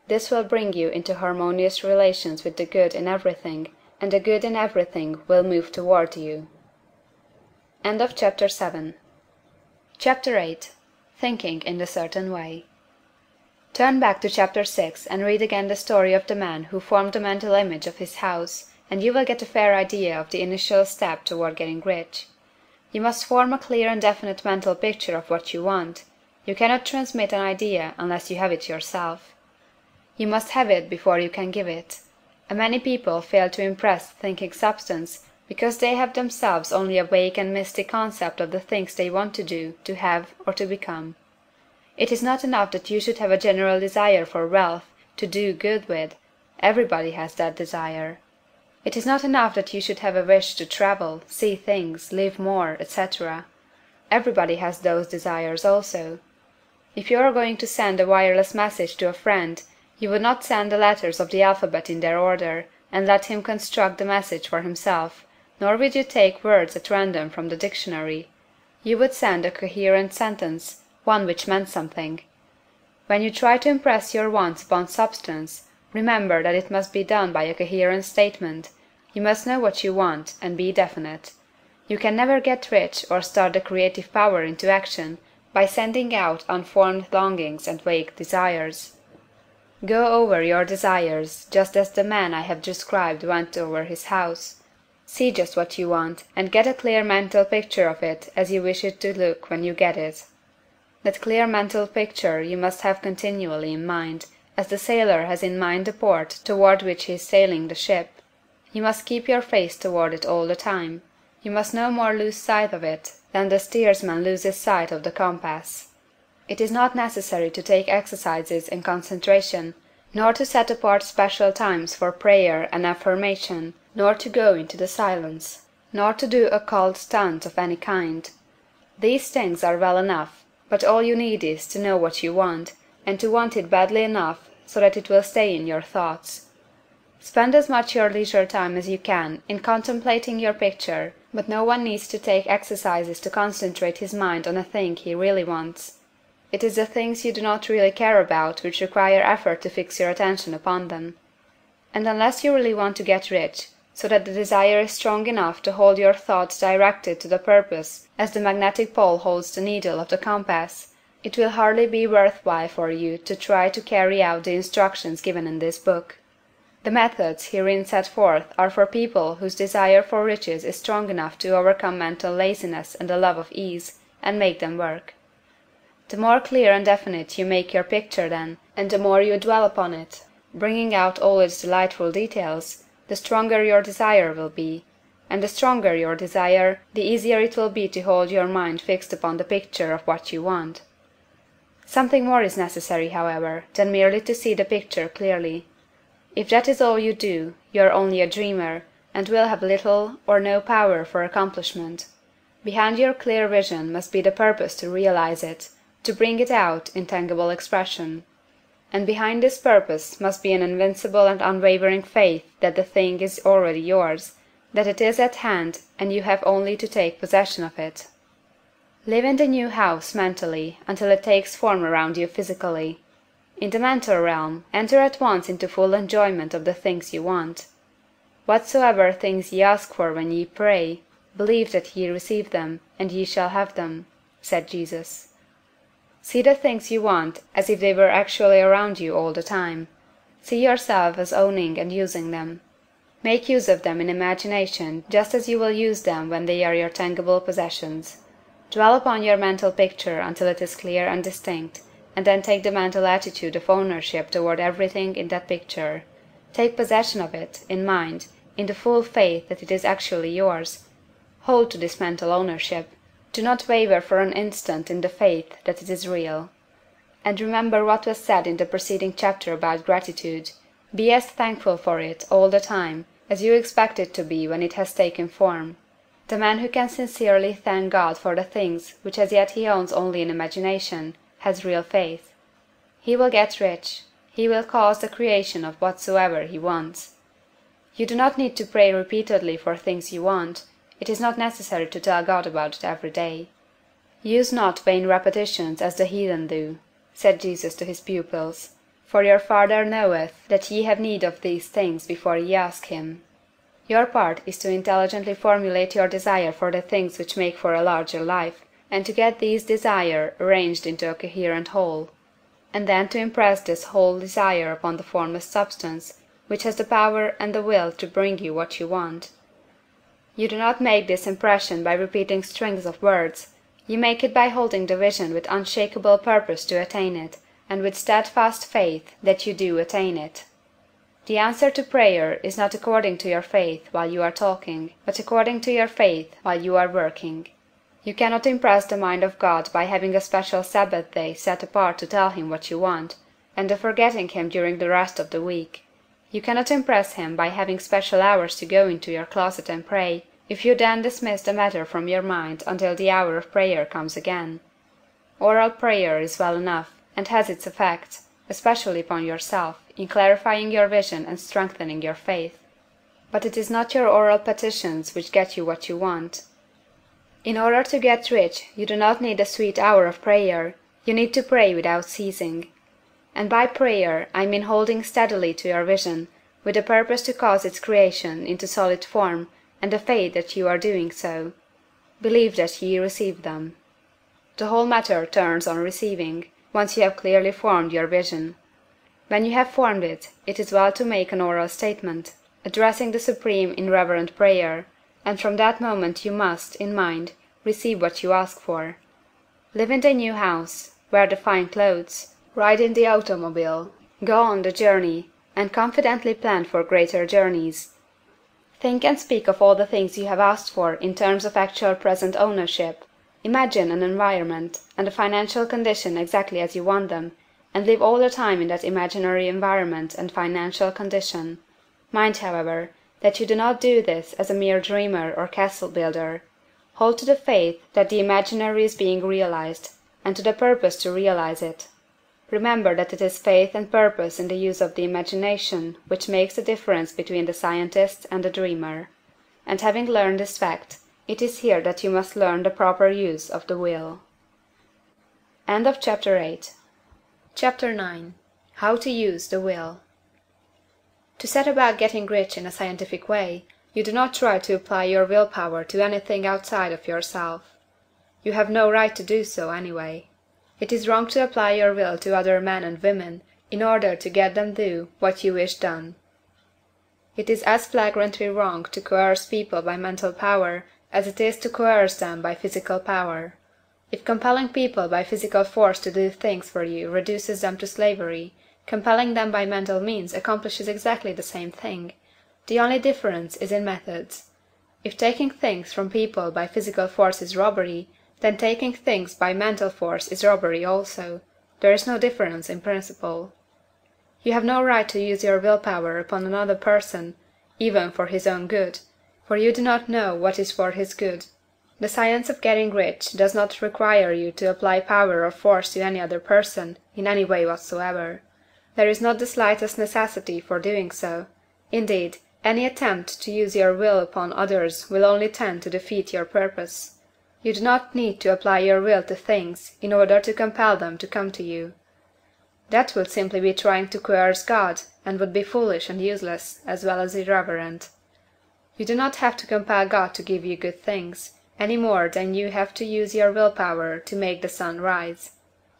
This will bring you into harmonious relations with the good in everything, and the good in everything will move toward you. End of Chapter 7. Chapter 8. Thinking in a Certain Way. Turn back to Chapter 6 and read again the story of the man who formed the mental image of his house, and you will get a fair idea of the initial step toward getting rich. You must form a clear and definite mental picture of what you want. You cannot transmit an idea unless you have it yourself. You must have it before you can give it. And many people fail to impress thinking substance because they have themselves only a vague and misty concept of the things they want to do, to have, or to become. It is not enough that you should have a general desire for wealth, to do good with. Everybody has that desire. It is not enough that you should have a wish to travel, see things, live more, etc. Everybody has those desires also. If you are going to send a wireless message to a friend, you would not send the letters of the alphabet in their order, and let him construct the message for himself, nor would you take words at random from the dictionary. You would send a coherent sentence, one which meant something. When you try to impress your wants upon substance, remember that it must be done by a coherent statement. You must know what you want, and be definite. You can never get rich or start the creative power into action by sending out unformed longings and vague desires. Go over your desires, just as the man I have described went over his house. See just what you want, and get a clear mental picture of it as you wish it to look when you get it. That clear mental picture you must have continually in mind, as the sailor has in mind the port toward which he is sailing the ship. You must keep your face toward it all the time. You must no more lose sight of it than the steersman loses sight of the compass. It is not necessary to take exercises in concentration, nor to set apart special times for prayer and affirmation, nor to go into the silence, nor to do occult stunts of any kind. These things are well enough, but all you need is to know what you want, and to want it badly enough so that it will stay in your thoughts. Spend as much your leisure time as you can in contemplating your picture, but no one needs to take exercises to concentrate his mind on a thing he really wants. It is the things you do not really care about which require effort to fix your attention upon them. And unless you really want to get rich, so that the desire is strong enough to hold your thoughts directed to the purpose as the magnetic pole holds the needle of the compass, it will hardly be worth while for you to try to carry out the instructions given in this book. The methods herein set forth are for people whose desire for riches is strong enough to overcome mental laziness and the love of ease, and make them work. The more clear and definite you make your picture then, and the more you dwell upon it, bringing out all its delightful details, the stronger your desire will be, and the stronger your desire, the easier it will be to hold your mind fixed upon the picture of what you want. Something more is necessary, however, than merely to see the picture clearly. If that is all you do, you are only a dreamer, and will have little or no power for accomplishment. Behind your clear vision must be the purpose to realize it, to bring it out in tangible expression. And behind this purpose must be an invincible and unwavering faith that the thing is already yours, that it is at hand, and you have only to take possession of it. Live in the new house mentally until it takes form around you physically. In the mental realm, enter at once into full enjoyment of the things you want. Whatsoever things ye ask for when ye pray, believe that ye receive them, and ye shall have them, said Jesus. See the things you want as if they were actually around you all the time. See yourself as owning and using them. Make use of them in imagination just as you will use them when they are your tangible possessions. Dwell upon your mental picture until it is clear and distinct, and then take the mental attitude of ownership toward everything in that picture. Take possession of it, in mind, in the full faith that it is actually yours. Hold to this mental ownership. Do not waver for an instant in the faith that it is real. And remember what was said in the preceding chapter about gratitude. Be as thankful for it all the time as you expect it to be when it has taken form. The man who can sincerely thank God for the things which as yet he owns only in imagination, has real faith. He will get rich. He will cause the creation of whatsoever he wants. You do not need to pray repeatedly for things you want. It is not necessary to tell God about it every day. Use not vain repetitions as the heathen do, said Jesus to his pupils, for your Father knoweth that ye have need of these things before ye ask him. Your part is to intelligently formulate your desire for the things which make for a larger life, and to get these desire arranged into a coherent whole, and then to impress this whole desire upon the formless substance, which has the power and the will to bring you what you want. You do not make this impression by repeating strings of words. You make it by holding the vision with unshakable purpose to attain it, and with steadfast faith that you do attain it. The answer to prayer is not according to your faith while you are talking, but according to your faith while you are working. You cannot impress the mind of God by having a special Sabbath day set apart to tell him what you want, and of forgetting him during the rest of the week. You cannot impress him by having special hours to go into your closet and pray, if you then dismiss the matter from your mind until the hour of prayer comes again. Oral prayer is well enough, and has its effect, especially upon yourself, in clarifying your vision and strengthening your faith. But it is not your oral petitions which get you what you want. In order to get rich, you do not need a sweet hour of prayer, you need to pray without ceasing. And by prayer I mean holding steadily to your vision, with the purpose to cause its creation into solid form, and the faith that you are doing so. Believe that ye receive them. The whole matter turns on receiving, once you have clearly formed your vision. When you have formed it, it is well to make an oral statement, addressing the Supreme in reverent prayer, and from that moment you must, in mind, receive what you ask for. Live in the new house, wear the fine clothes, ride in the automobile, go on the journey, and confidently plan for greater journeys. Think and speak of all the things you have asked for in terms of actual present ownership. Imagine an environment and a financial condition exactly as you want them, and live all the time in that imaginary environment and financial condition. Mind, however, that you do not do this as a mere dreamer or castle builder. Hold to the faith that the imaginary is being realized, and to the purpose to realize it. Remember that it is faith and purpose in the use of the imagination which makes the difference between the scientist and the dreamer. And having learned this fact, it is here that you must learn the proper use of the will. End of Chapter 8. Chapter 9. How to use the will. To set about getting rich in a scientific way, you do not try to apply your willpower to anything outside of yourself. You have no right to do so, anyway. It is wrong to apply your will to other men and women in order to get them do what you wish done. It is as flagrantly wrong to coerce people by mental power as it is to coerce them by physical power. If compelling people by physical force to do things for you reduces them to slavery, compelling them by mental means accomplishes exactly the same thing. The only difference is in methods. If taking things from people by physical force is robbery, then taking things by mental force is robbery also. There is no difference in principle. You have no right to use your willpower upon another person, even for his own good, for you do not know what is for his good. The science of getting rich does not require you to apply power or force to any other person, in any way whatsoever. There is not the slightest necessity for doing so. Indeed, any attempt to use your will upon others will only tend to defeat your purpose. You do not need to apply your will to things in order to compel them to come to you. That would simply be trying to coerce God, and would be foolish and useless, as well as irreverent. You do not have to compel God to give you good things, any more than you have to use your willpower to make the sun rise.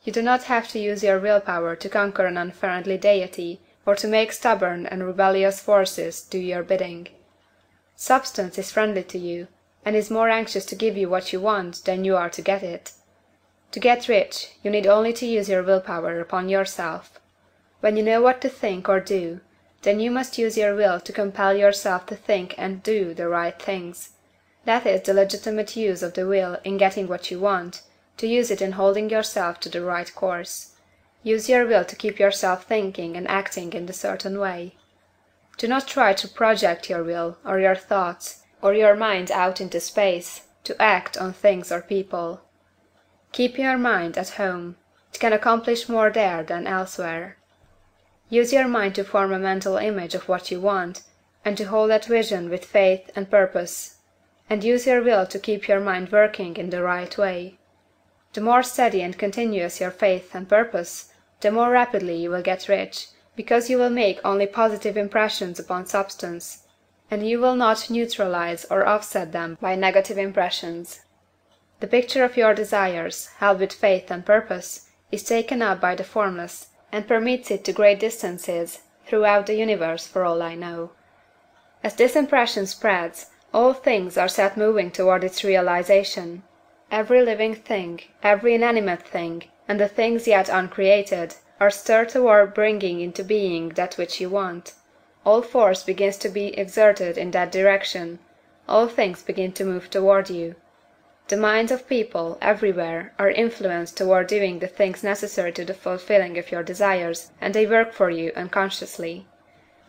You do not have to use your willpower to conquer an unfriendly deity, or to make stubborn and rebellious forces do your bidding. Substance is friendly to you, and is more anxious to give you what you want than you are to get it. To get rich, you need only to use your willpower upon yourself. When you know what to think or do, then you must use your will to compel yourself to think and do the right things. That is the legitimate use of the will in getting what you want, to use it in holding yourself to the right course. Use your will to keep yourself thinking and acting in a certain way. Do not try to project your will, or your thoughts, or your mind out into space, to act on things or people. Keep your mind at home. It can accomplish more there than elsewhere. Use your mind to form a mental image of what you want, and to hold that vision with faith and purpose. And use your will to keep your mind working in the right way. The more steady and continuous your faith and purpose, the more rapidly you will get rich, because you will make only positive impressions upon substance, and you will not neutralize or offset them by negative impressions. The picture of your desires, held with faith and purpose, is taken up by the formless, and permits it to great distances throughout the universe for all I know. As this impression spreads, all things are set moving toward its realization. Every living thing, every inanimate thing, and the things yet uncreated, are stirred toward bringing into being that which you want. All force begins to be exerted in that direction. All things begin to move toward you. The minds of people, everywhere, are influenced toward doing the things necessary to the fulfilling of your desires, and they work for you unconsciously.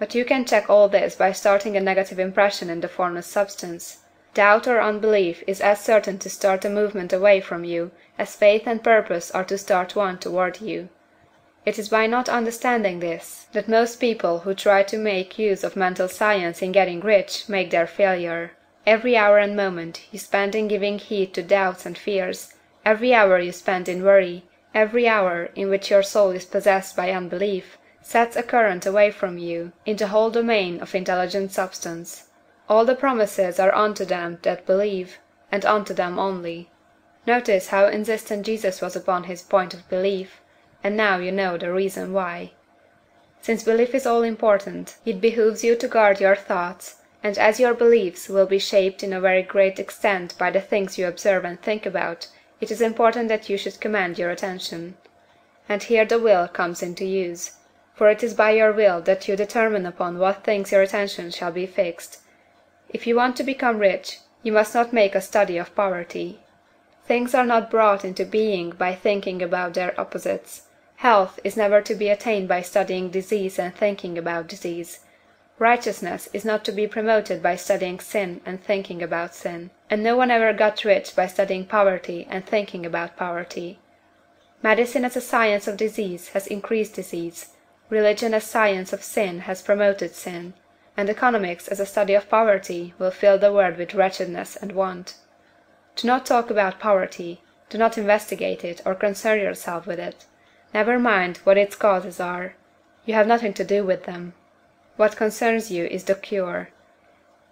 But you can check all this by starting a negative impression in the formless substance. Doubt or unbelief is as certain to start a movement away from you as faith and purpose are to start one toward you. It is by not understanding this that most people who try to make use of mental science in getting rich make their failure. Every hour and moment you spend in giving heed to doubts and fears, every hour you spend in worry, every hour in which your soul is possessed by unbelief, sets a current away from you in the whole domain of intelligent substance. All the promises are unto them that believe, and unto them only. Notice how insistent Jesus was upon his point of belief, and now you know the reason why. Since belief is all important, it behooves you to guard your thoughts, and as your beliefs will be shaped in a very great extent by the things you observe and think about, it is important that you should command your attention. And here the will comes into use, for it is by your will that you determine upon what things your attention shall be fixed. If you want to become rich, you must not make a study of poverty. Things are not brought into being by thinking about their opposites. Health is never to be attained by studying disease and thinking about disease. Righteousness is not to be promoted by studying sin and thinking about sin. And no one ever got rich by studying poverty and thinking about poverty. Medicine as a science of disease has increased disease. Religion as science of sin has promoted sin. And economics as a study of poverty will fill the world with wretchedness and want. Do not talk about poverty. Do not investigate it or concern yourself with it. Never mind what its causes are. You have nothing to do with them. What concerns you is the cure.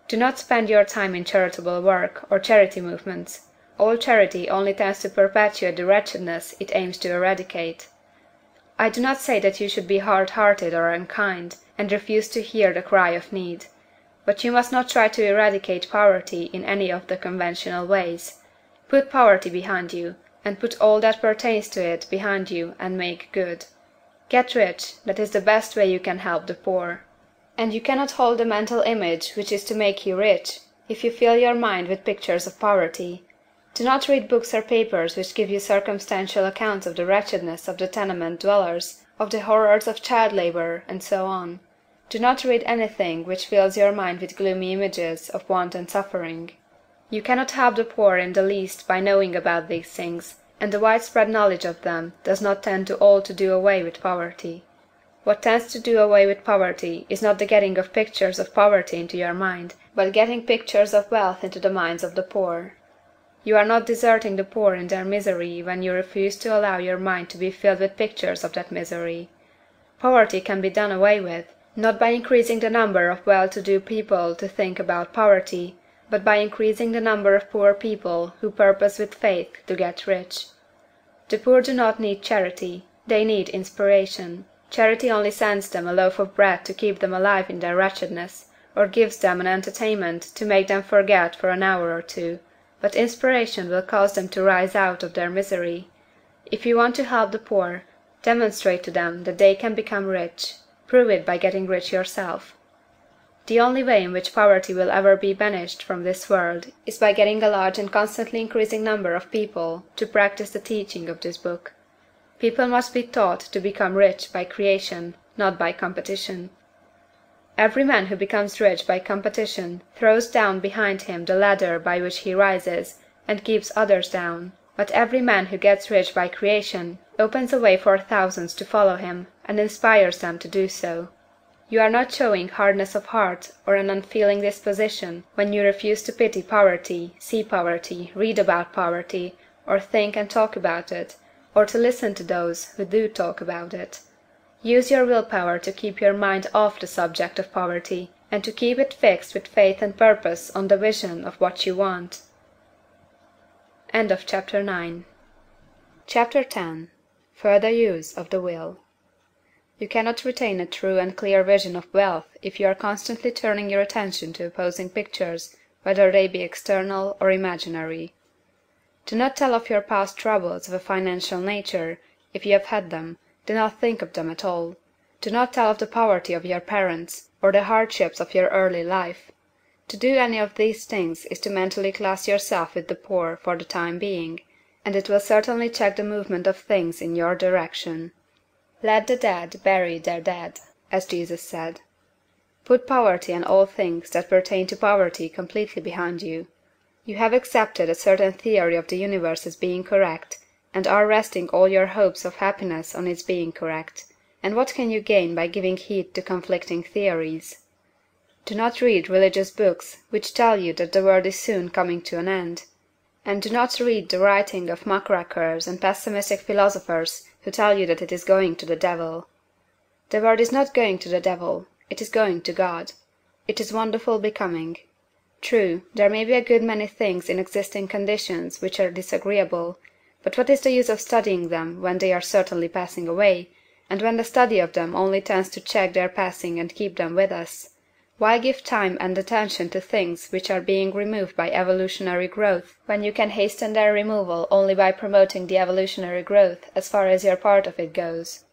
Do not spend your time in charitable work or charity movements. All charity only tends to perpetuate the wretchedness it aims to eradicate. I do not say that you should be hard-hearted or unkind, and refuse to hear the cry of need. But you must not try to eradicate poverty in any of the conventional ways. Put poverty behind you, and put all that pertains to it behind you, and make good. Get rich, that is the best way you can help the poor. And you cannot hold the mental image which is to make you rich, if you fill your mind with pictures of poverty. Do not read books or papers which give you circumstantial accounts of the wretchedness of the tenement dwellers, of the horrors of child labor, and so on. Do not read anything which fills your mind with gloomy images of want and suffering. You cannot help the poor in the least by knowing about these things, and the widespread knowledge of them does not tend to all to do away with poverty. What tends to do away with poverty is not the getting of pictures of poverty into your mind, but getting pictures of wealth into the minds of the poor. You are not deserting the poor in their misery when you refuse to allow your mind to be filled with pictures of that misery. Poverty can be done away with, not by increasing the number of well-to-do people to think about poverty, but by increasing the number of poor people who purpose with faith to get rich. The poor do not need charity, they need inspiration. Charity only sends them a loaf of bread to keep them alive in their wretchedness, or gives them an entertainment to make them forget for an hour or two, but inspiration will cause them to rise out of their misery. If you want to help the poor, demonstrate to them that they can become rich. Prove it by getting rich yourself. The only way in which poverty will ever be banished from this world is by getting a large and constantly increasing number of people to practice the teaching of this book. People must be taught to become rich by creation, not by competition. Every man who becomes rich by competition throws down behind him the ladder by which he rises, and keeps others down. But every man who gets rich by creation opens a way for thousands to follow him, and inspires them to do so. You are not showing hardness of heart or an unfeeling disposition when you refuse to pity poverty, see poverty, read about poverty, or think and talk about it, or to listen to those who do talk about it. Use your willpower to keep your mind off the subject of poverty, and to keep it fixed with faith and purpose on the vision of what you want. End of Chapter 9. Chapter 10. Further use of the will. You cannot retain a true and clear vision of wealth if you are constantly turning your attention to opposing pictures, whether they be external or imaginary. Do not tell of your past troubles of a financial nature, if you have had them. Do not think of them at all. Do not tell of the poverty of your parents, or the hardships of your early life. To do any of these things is to mentally class yourself with the poor for the time being, and it will certainly check the movement of things in your direction. Let the dead bury their dead, as Jesus said. Put poverty and all things that pertain to poverty completely behind you. You have accepted a certain theory of the universe as being correct, and are resting all your hopes of happiness on its being correct. And what can you gain by giving heed to conflicting theories? Do not read religious books which tell you that the world is soon coming to an end. And do not read the writing of muckrakers and pessimistic philosophers who tell you that it is going to the devil. The world is not going to the devil, it is going to God. It is wonderful becoming. True, there may be a good many things in existing conditions which are disagreeable, but what is the use of studying them when they are certainly passing away, and when the study of them only tends to check their passing and keep them with us? Why give time and attention to things which are being removed by evolutionary growth, when you can hasten their removal only by promoting the evolutionary growth as far as your part of it goes?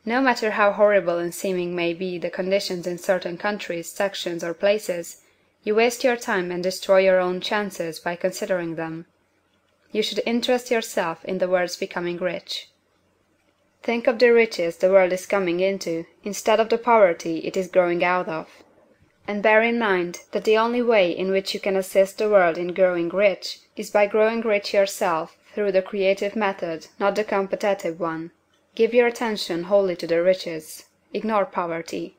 No matter how horrible in seeming may be the conditions in certain countries, sections, or places, you waste your time and destroy your own chances by considering them. You should interest yourself in the world's becoming rich. Think of the riches the world is coming into, instead of the poverty it is growing out of. And bear in mind that the only way in which you can assist the world in growing rich is by growing rich yourself through the creative method, not the competitive one. Give your attention wholly to the riches. Ignore poverty.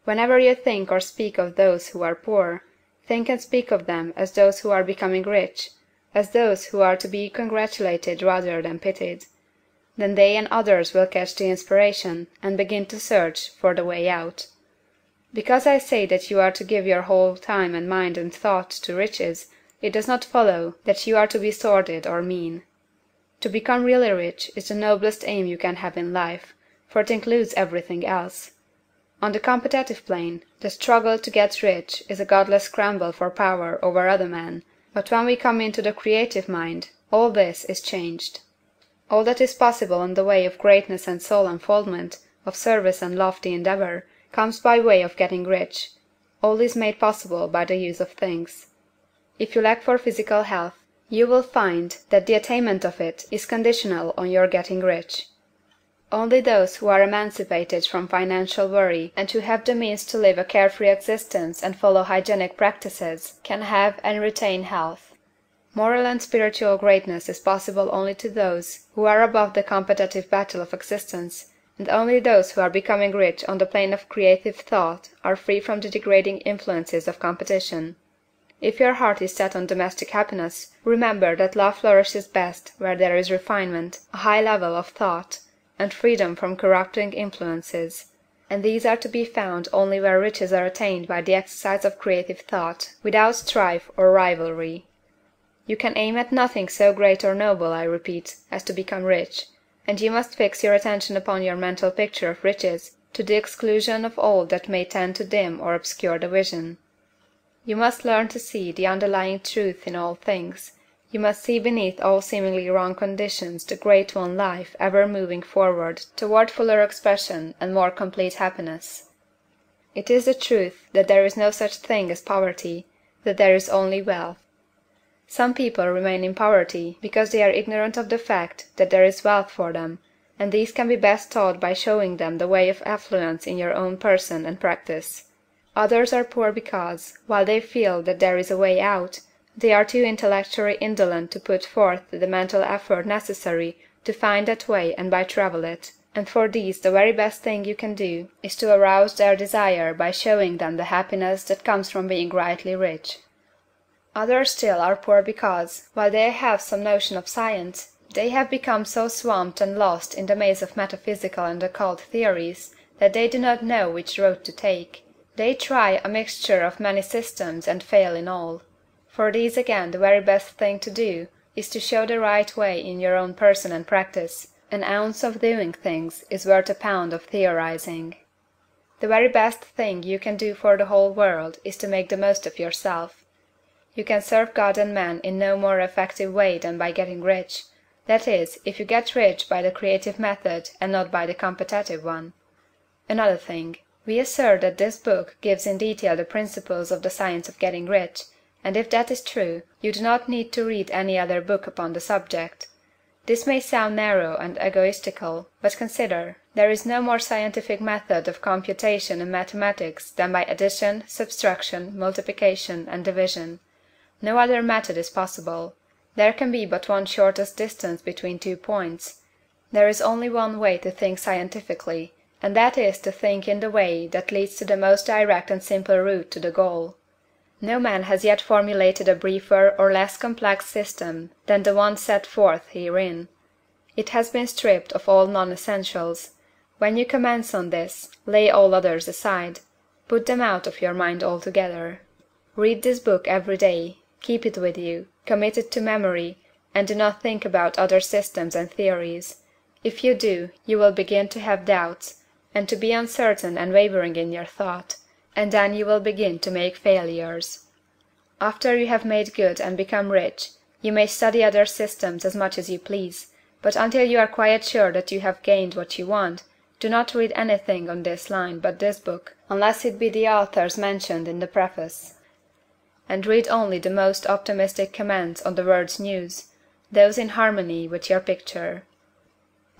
Whenever you think or speak of those who are poor, think and speak of them as those who are becoming rich, as those who are to be congratulated rather than pitied. Then they and others will catch the inspiration and begin to search for the way out. Because I say that you are to give your whole time and mind and thought to riches, it does not follow that you are to be sordid or mean. To become really rich is the noblest aim you can have in life, for it includes everything else. On the competitive plane, the struggle to get rich is a godless scramble for power over other men, but when we come into the creative mind, all this is changed. All that is possible in the way of greatness and soul unfoldment, of service and lofty endeavor, comes by way of getting rich. All is made possible by the use of things. If you lack for physical health, you will find that the attainment of it is conditional on your getting rich. Only those who are emancipated from financial worry and who have the means to live a carefree existence and follow hygienic practices can have and retain health. Moral and spiritual greatness is possible only to those who are above the competitive battle of existence, and only those who are becoming rich on the plane of creative thought are free from the degrading influences of competition. If your heart is set on domestic happiness, remember that love flourishes best where there is refinement, a high level of thought, and freedom from corrupting influences, and these are to be found only where riches are attained by the exercise of creative thought, without strife or rivalry. You can aim at nothing so great or noble, I repeat, as to become rich, and you must fix your attention upon your mental picture of riches, to the exclusion of all that may tend to dim or obscure the vision. You must learn to see the underlying truth in all things. You must see beneath all seemingly wrong conditions the great one life ever moving forward toward fuller expression and more complete happiness. It is the truth that there is no such thing as poverty, that there is only wealth. Some people remain in poverty because they are ignorant of the fact that there is wealth for them, and these can be best taught by showing them the way of affluence in your own person and practice. Others are poor because, while they feel that there is a way out, they are too intellectually indolent to put forth the mental effort necessary to find that way and by travel it, and for these the very best thing you can do is to arouse their desire by showing them the happiness that comes from being rightly rich. Others still are poor because, while they have some notion of science, they have become so swamped and lost in the maze of metaphysical and occult theories that they do not know which road to take. They try a mixture of many systems and fail in all. For these again the very best thing to do is to show the right way in your own person and practice. An ounce of doing things is worth a pound of theorizing. The very best thing you can do for the whole world is to make the most of yourself. You can serve God and man in no more effective way than by getting rich, that is, if you get rich by the creative method and not by the competitive one. Another thing, we assert that this book gives in detail the principles of the science of getting rich, and if that is true, you do not need to read any other book upon the subject. This may sound narrow and egoistical, but consider, there is no more scientific method of computation in mathematics than by addition, subtraction, multiplication, and division. No other method is possible. There can be but one shortest distance between two points. There is only one way to think scientifically, and that is to think in the way that leads to the most direct and simple route to the goal. No man has yet formulated a briefer or less complex system than the one set forth herein. It has been stripped of all non-essentials. When you commence on this, lay all others aside. Put them out of your mind altogether. Read this book every day, keep it with you, commit it to memory, and do not think about other systems and theories. If you do, you will begin to have doubts, and to be uncertain and wavering in your thought, and then you will begin to make failures. After you have made good and become rich, you may study other systems as much as you please, but until you are quite sure that you have gained what you want, do not read anything on this line but this book, unless it be the authors mentioned in the preface. And read only the most optimistic comments on the world's news, those in harmony with your picture.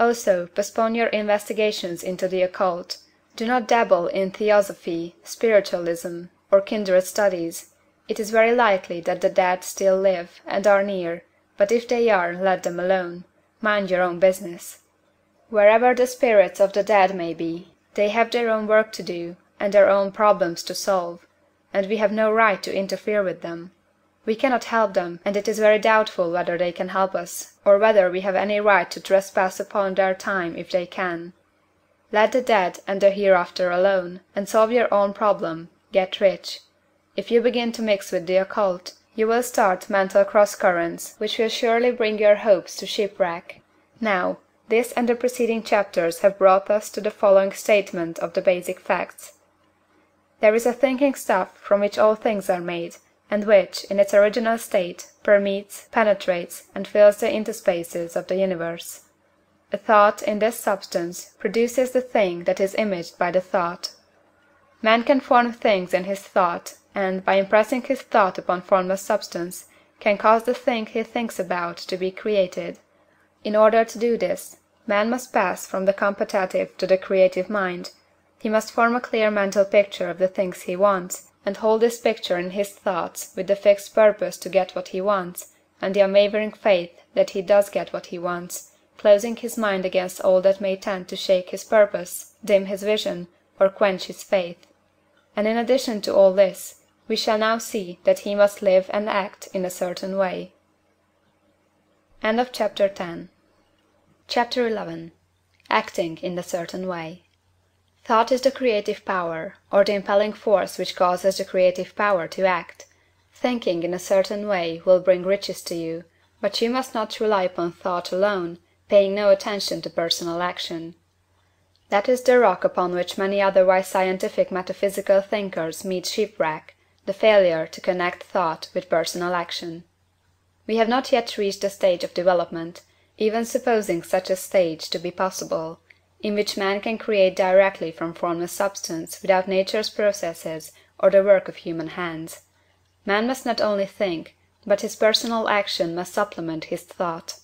Also, postpone your investigations into the occult. Do not dabble in theosophy, spiritualism, or kindred studies. It is very likely that the dead still live, and are near, but if they are, let them alone. Mind your own business. Wherever the spirits of the dead may be, they have their own work to do, and their own problems to solve, and we have no right to interfere with them. We cannot help them, and it is very doubtful whether they can help us, or whether we have any right to trespass upon their time if they can. Let the dead and the hereafter alone, and solve your own problem, get rich. If you begin to mix with the occult, you will start mental cross-currents which will surely bring your hopes to shipwreck. Now, this and the preceding chapters have brought us to the following statement of the basic facts. There is a thinking stuff from which all things are made, and which, in its original state, permeates, penetrates, and fills the interspaces of the universe. A thought in this substance produces the thing that is imaged by the thought. Man can form things in his thought, and, by impressing his thought upon formless substance, can cause the thing he thinks about to be created. In order to do this, man must pass from the competitive to the creative mind. He must form a clear mental picture of the things he wants, and hold this picture in his thoughts with the fixed purpose to get what he wants, and the unwavering faith that he does get what he wants, closing his mind against all that may tend to shake his purpose, dim his vision, or quench his faith. And in addition to all this, we shall now see that he must live and act in a certain way. End of Chapter 10. Chapter 11. Acting in a certain way. Thought is the creative power, or the impelling force which causes the creative power to act. Thinking in a certain way will bring riches to you, but you must not rely upon thought alone, paying no attention to personal action. That is the rock upon which many otherwise scientific metaphysical thinkers meet shipwreck, the failure to connect thought with personal action. We have not yet reached the stage of development, even supposing such a stage to be possible, in which man can create directly from formless substance without nature's processes or the work of human hands. Man must not only think, but his personal action must supplement his thought.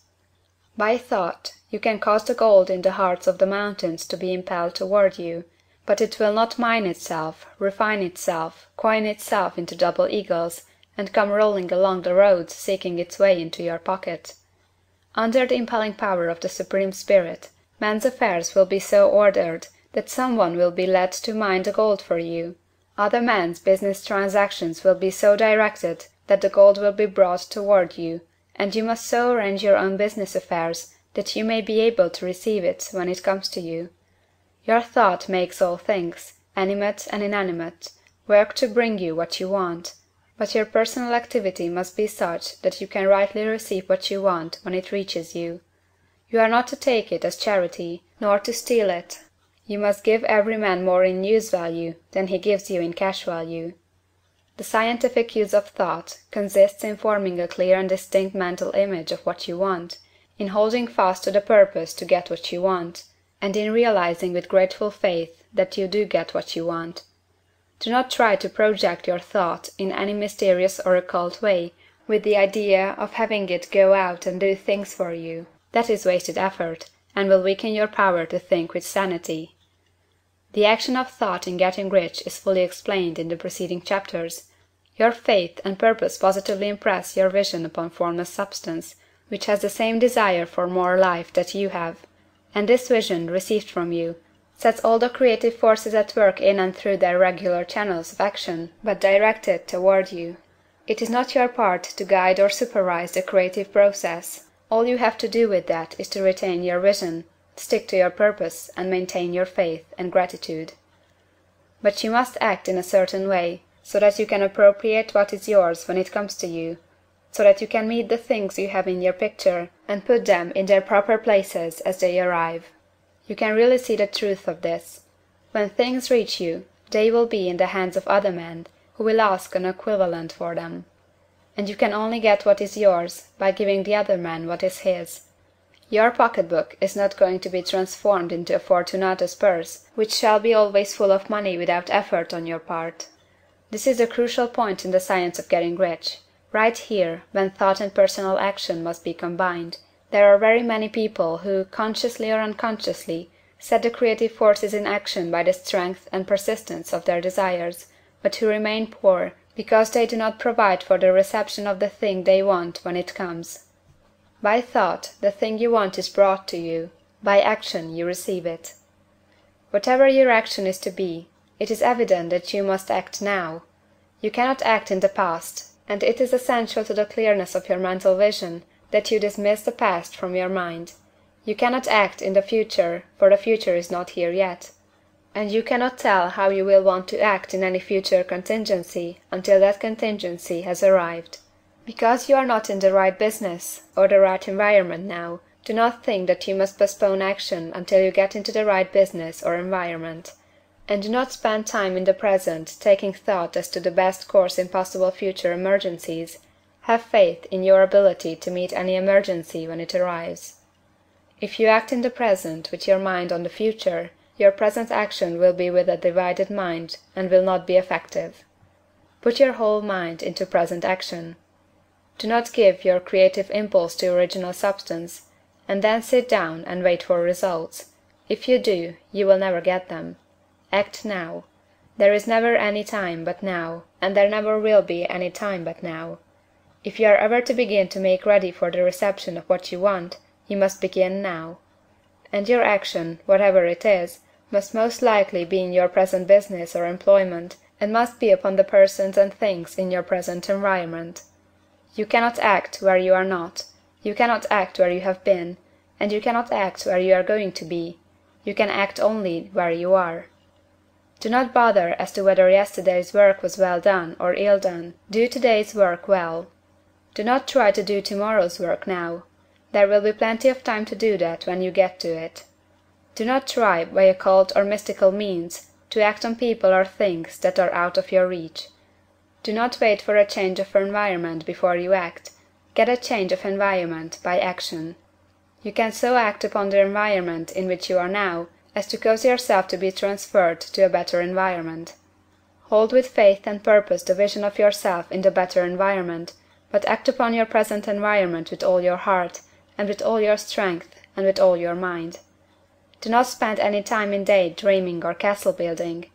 By thought, you can cause the gold in the hearts of the mountains to be impelled toward you, but it will not mine itself, refine itself, coin itself into double eagles, and come rolling along the road seeking its way into your pocket. Under the impelling power of the Supreme Spirit, man's affairs will be so ordered that some one will be led to mine the gold for you. Other men's business transactions will be so directed that the gold will be brought toward you, and you must so arrange your own business affairs that you may be able to receive it when it comes to you. Your thought makes all things, animate and inanimate, work to bring you what you want, but your personal activity must be such that you can rightly receive what you want when it reaches you. You are not to take it as charity, nor to steal it. You must give every man more in use value than he gives you in cash value. The scientific use of thought consists in forming a clear and distinct mental image of what you want, in holding fast to the purpose to get what you want, and in realizing with grateful faith that you do get what you want. Do not try to project your thought in any mysterious or occult way, with the idea of having it go out and do things for you. That is wasted effort, and will weaken your power to think with sanity. The action of thought in getting rich is fully explained in the preceding chapters. Your faith and purpose positively impress your vision upon formless substance, which has the same desire for more life that you have; and this vision, received from you, sets all the creative forces at work in and through their regular channels of action, but directed toward you. It is not your part to guide or supervise the creative process. All you have to do with that is to retain your vision, stick to your purpose, and maintain your faith and gratitude. But you must act in a certain way, so that you can appropriate what is yours when it comes to you, so that you can meet the things you have in your picture, and put them in their proper places as they arrive. You can really see the truth of this. When things reach you, they will be in the hands of other men, who will ask an equivalent for them. And you can only get what is yours by giving the other man what is his. Your pocketbook is not going to be transformed into a Fortunatus purse, which shall be always full of money without effort on your part. This is the crucial point in the science of getting rich. Right here, when thought and personal action must be combined, there are very many people who, consciously or unconsciously, set the creative forces in action by the strength and persistence of their desires, but who remain poor because they do not provide for the reception of the thing they want when it comes. By thought, the thing you want is brought to you; by action you receive it. Whatever your action is to be, it is evident that you must act now. You cannot act in the past, and it is essential to the clearness of your mental vision that you dismiss the past from your mind. You cannot act in the future, for the future is not here yet. And you cannot tell how you will want to act in any future contingency until that contingency has arrived. Because you are not in the right business or the right environment now, do not think that you must postpone action until you get into the right business or environment. And do not spend time in the present taking thought as to the best course in possible future emergencies. Have faith in your ability to meet any emergency when it arrives. If you act in the present with your mind on the future, your present action will be with a divided mind and will not be effective. Put your whole mind into present action. Do not give your creative impulse to original substance, and then sit down and wait for results. If you do, you will never get them. Act now. There is never any time but now, and there never will be any time but now. If you are ever to begin to make ready for the reception of what you want, you must begin now. And your action, whatever it is, must most likely be in your present business or employment, and must be upon the persons and things in your present environment. You cannot act where you are not, you cannot act where you have been, and you cannot act where you are going to be. You can act only where you are. Do not bother as to whether yesterday's work was well done or ill done. Do today's work well. Do not try to do tomorrow's work now. There will be plenty of time to do that when you get to it. Do not try, by occult or mystical means, to act on people or things that are out of your reach. Do not wait for a change of environment before you act. Get a change of environment by action. You can so act upon the environment in which you are now as to cause yourself to be transferred to a better environment. Hold with faith and purpose the vision of yourself in the better environment, but act upon your present environment with all your heart, and with all your strength, and with all your mind. Do not spend any time in day dreaming or castle building.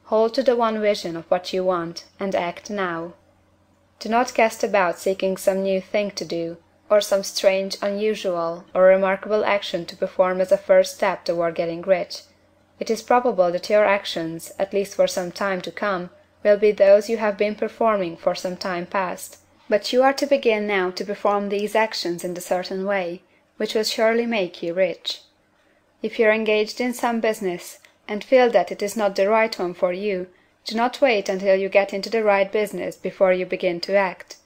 Hold to the one vision of what you want, and act now. Do not cast about seeking some new thing to do, or some strange, unusual, or remarkable action to perform as a first step toward getting rich. It is probable that your actions, at least for some time to come, will be those you have been performing for some time past. But you are to begin now to perform these actions in the certain way, which will surely make you rich. If you are engaged in some business, and feel that it is not the right one for you, do not wait until you get into the right business before you begin to act.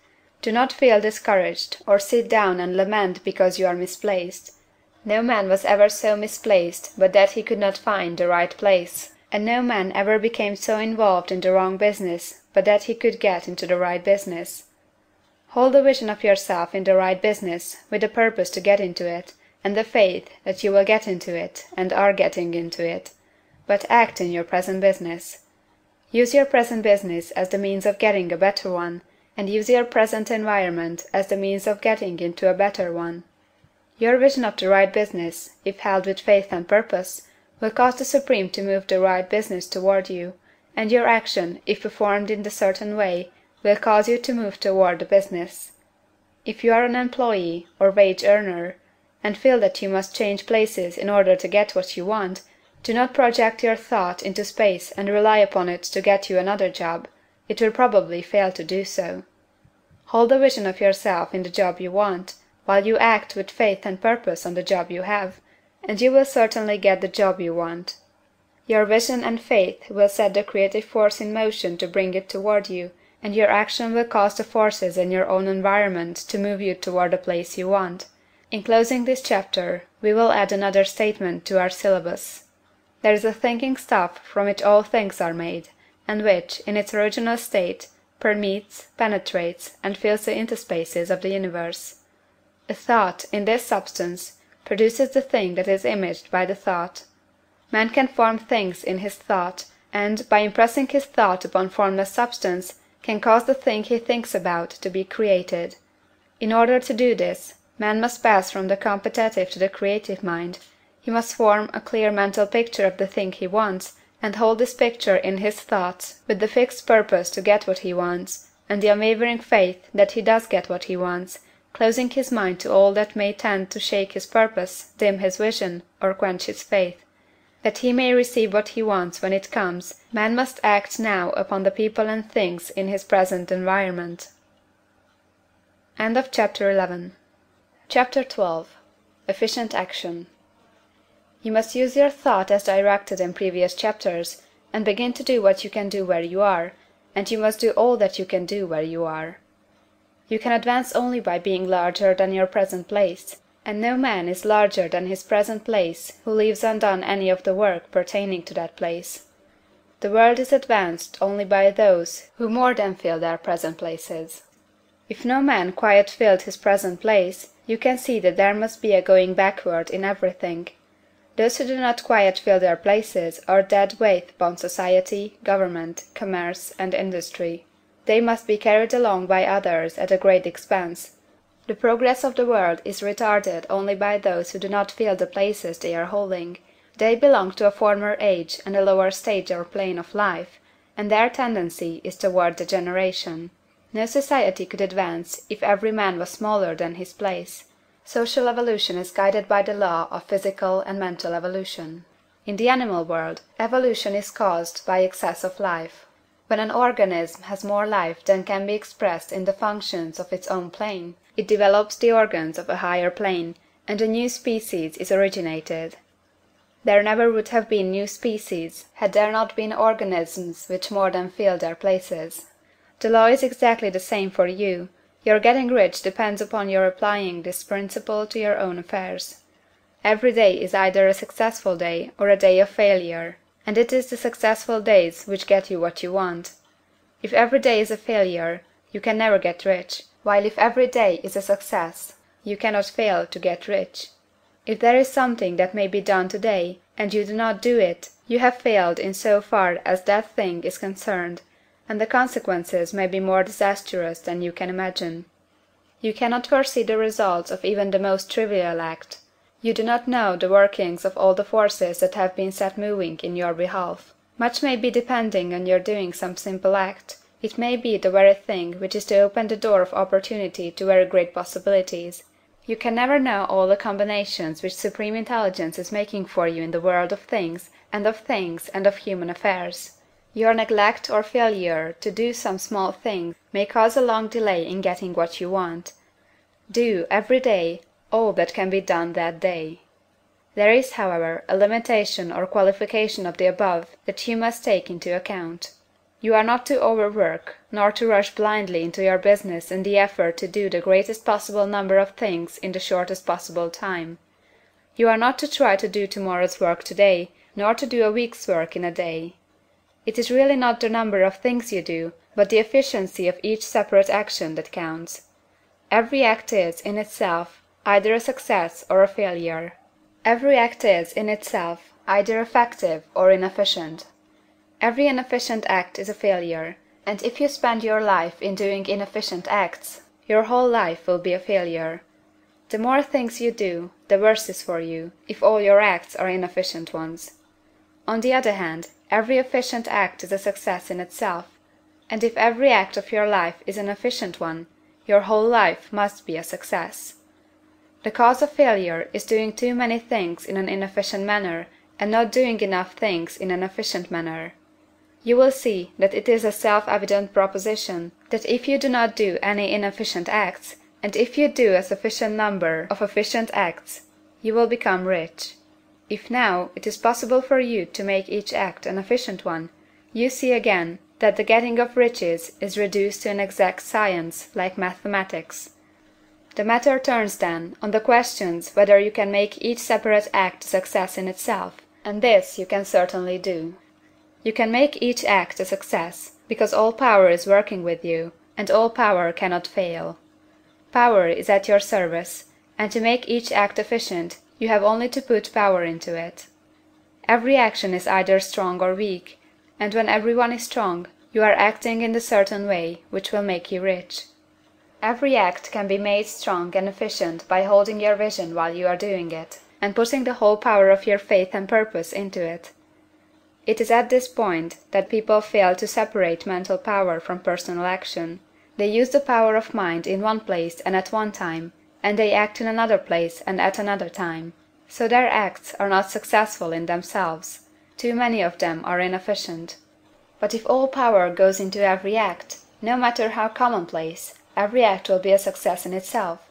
Do not feel discouraged, or sit down and lament because you are misplaced. No man was ever so misplaced but that he could not find the right place, and no man ever became so involved in the wrong business but that he could get into the right business. Hold the vision of yourself in the right business, with the purpose to get into it, and the faith that you will get into it, and are getting into it. But act in your present business. Use your present business as the means of getting a better one, and use your present environment as the means of getting into a better one. Your vision of the right business, if held with faith and purpose, will cause the Supreme to move the right business toward you, and your action, if performed in the certain way, will cause you to move toward the business. If you are an employee, or wage earner, and feel that you must change places in order to get what you want, do not project your thought into space and rely upon it to get you another job. It will probably fail to do so. Hold the vision of yourself in the job you want, while you act with faith and purpose on the job you have, and you will certainly get the job you want. Your vision and faith will set the creative force in motion to bring it toward you, and your action will cause the forces in your own environment to move you toward the place you want. In closing this chapter, we will add another statement to our syllabus. There is a thinking stuff from which all things are made, and which, in its original state, permeates, penetrates, and fills the interspaces of the universe. A thought, in this substance, produces the thing that is imaged by the thought. Man can form things in his thought, and, by impressing his thought upon formless substance, can cause the thing he thinks about to be created. In order to do this, man must pass from the competitive to the creative mind. He must form a clear mental picture of the thing he wants, and hold this picture in his thoughts, with the fixed purpose to get what he wants, and the unwavering faith that he does get what he wants, closing his mind to all that may tend to shake his purpose, dim his vision, or quench his faith. That he may receive what he wants when it comes, man must act now upon the people and things in his present environment. End of Chapter 11. Chapter 12. Efficient Action. You must use your thought as directed in previous chapters, and begin to do what you can do where you are, and you must do all that you can do where you are. You can advance only by being larger than your present place, and no man is larger than his present place who leaves undone any of the work pertaining to that place. The world is advanced only by those who more than fill their present places. If no man quite filled his present place, you can see that there must be a going backward in everything. Those who do not quite fill their places are dead weight upon society, government, commerce, and industry. They must be carried along by others at a great expense. The progress of the world is retarded only by those who do not fill the places they are holding. They belong to a former age and a lower stage or plane of life, and their tendency is toward degeneration. No society could advance if every man was smaller than his place. Social evolution is guided by the law of physical and mental evolution. In the animal world, evolution is caused by excess of life. When an organism has more life than can be expressed in the functions of its own plane, it develops the organs of a higher plane, and a new species is originated. There never would have been new species had there not been organisms which more than filled their places. The law is exactly the same for you. Your getting rich depends upon your applying this principle to your own affairs. Every day is either a successful day or a day of failure, and it is the successful days which get you what you want. If every day is a failure, you can never get rich, while if every day is a success, you cannot fail to get rich. If there is something that may be done today, and you do not do it, you have failed in so far as that thing is concerned, and the consequences may be more disastrous than you can imagine. You cannot foresee the results of even the most trivial act. You do not know the workings of all the forces that have been set moving in your behalf. Much may be depending on your doing some simple act. It may be the very thing which is to open the door of opportunity to very great possibilities. You can never know all the combinations which Supreme Intelligence is making for you in the world of things and of human affairs. Your neglect or failure to do some small thing may cause a long delay in getting what you want. Do, every day, all that can be done that day. There is, however, a limitation or qualification of the above that you must take into account. You are not to overwork, nor to rush blindly into your business in the effort to do the greatest possible number of things in the shortest possible time. You are not to try to do tomorrow's work today, nor to do a week's work in a day. It is really not the number of things you do, but the efficiency of each separate action that counts. Every act is, in itself, either a success or a failure. Every act is, in itself, either effective or inefficient. Every inefficient act is a failure, and if you spend your life in doing inefficient acts, your whole life will be a failure. The more things you do, the worse is for you, if all your acts are inefficient ones. On the other hand, every efficient act is a success in itself, and if every act of your life is an efficient one, your whole life must be a success. The cause of failure is doing too many things in an inefficient manner, and not doing enough things in an efficient manner. You will see that it is a self-evident proposition that if you do not do any inefficient acts, and if you do a sufficient number of efficient acts, you will become rich. If now it is possible for you to make each act an efficient one, you see again that the getting of riches is reduced to an exact science, like mathematics. The matter turns then on the questions whether you can make each separate act a success in itself, and this you can certainly do. You can make each act a success, because all power is working with you, and all power cannot fail. Power is at your service, and to make each act efficient, you have only to put power into it. Every action is either strong or weak, and when every one is strong, you are acting in the certain way which will make you rich. Every act can be made strong and efficient by holding your vision while you are doing it, and putting the whole power of your faith and purpose into it. It is at this point that people fail to separate mental power from personal action. They use the power of mind in one place and at one time, and they act in another place and at another time. So their acts are not successful in themselves. Too many of them are inefficient. But if all power goes into every act, no matter how commonplace, every act will be a success in itself.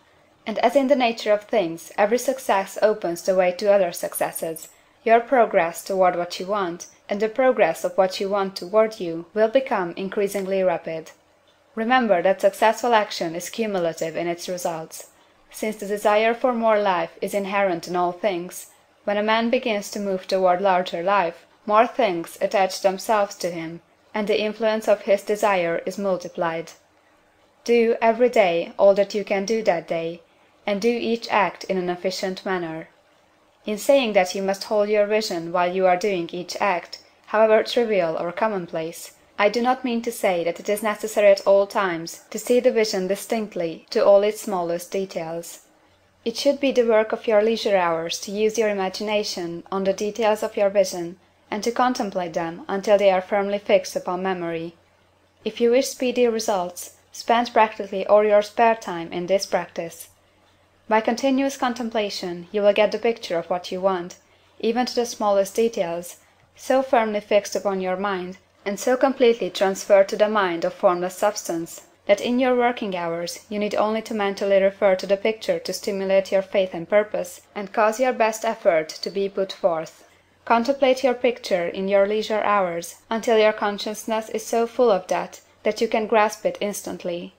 And as in the nature of things, every success opens the way to other successes, your progress toward what you want, and the progress of what you want toward you, will become increasingly rapid. Remember that successful action is cumulative in its results. Since the desire for more life is inherent in all things, when a man begins to move toward larger life, more things attach themselves to him, and the influence of his desire is multiplied. Do, every day, all that you can do that day, and do each act in an efficient manner. In saying that you must hold your vision while you are doing each act, however trivial or commonplace, I do not mean to say that it is necessary at all times to see the vision distinctly to all its smallest details. It should be the work of your leisure hours to use your imagination on the details of your vision, and to contemplate them until they are firmly fixed upon memory. If you wish speedy results, spend practically all your spare time in this practice. By continuous contemplation you will get the picture of what you want, even to the smallest details, so firmly fixed upon your mind, and so completely transferred to the mind of formless substance, that in your working hours you need only to mentally refer to the picture to stimulate your faith and purpose, and cause your best effort to be put forth. Contemplate your picture in your leisure hours until your consciousness is so full of that you can grasp it instantly.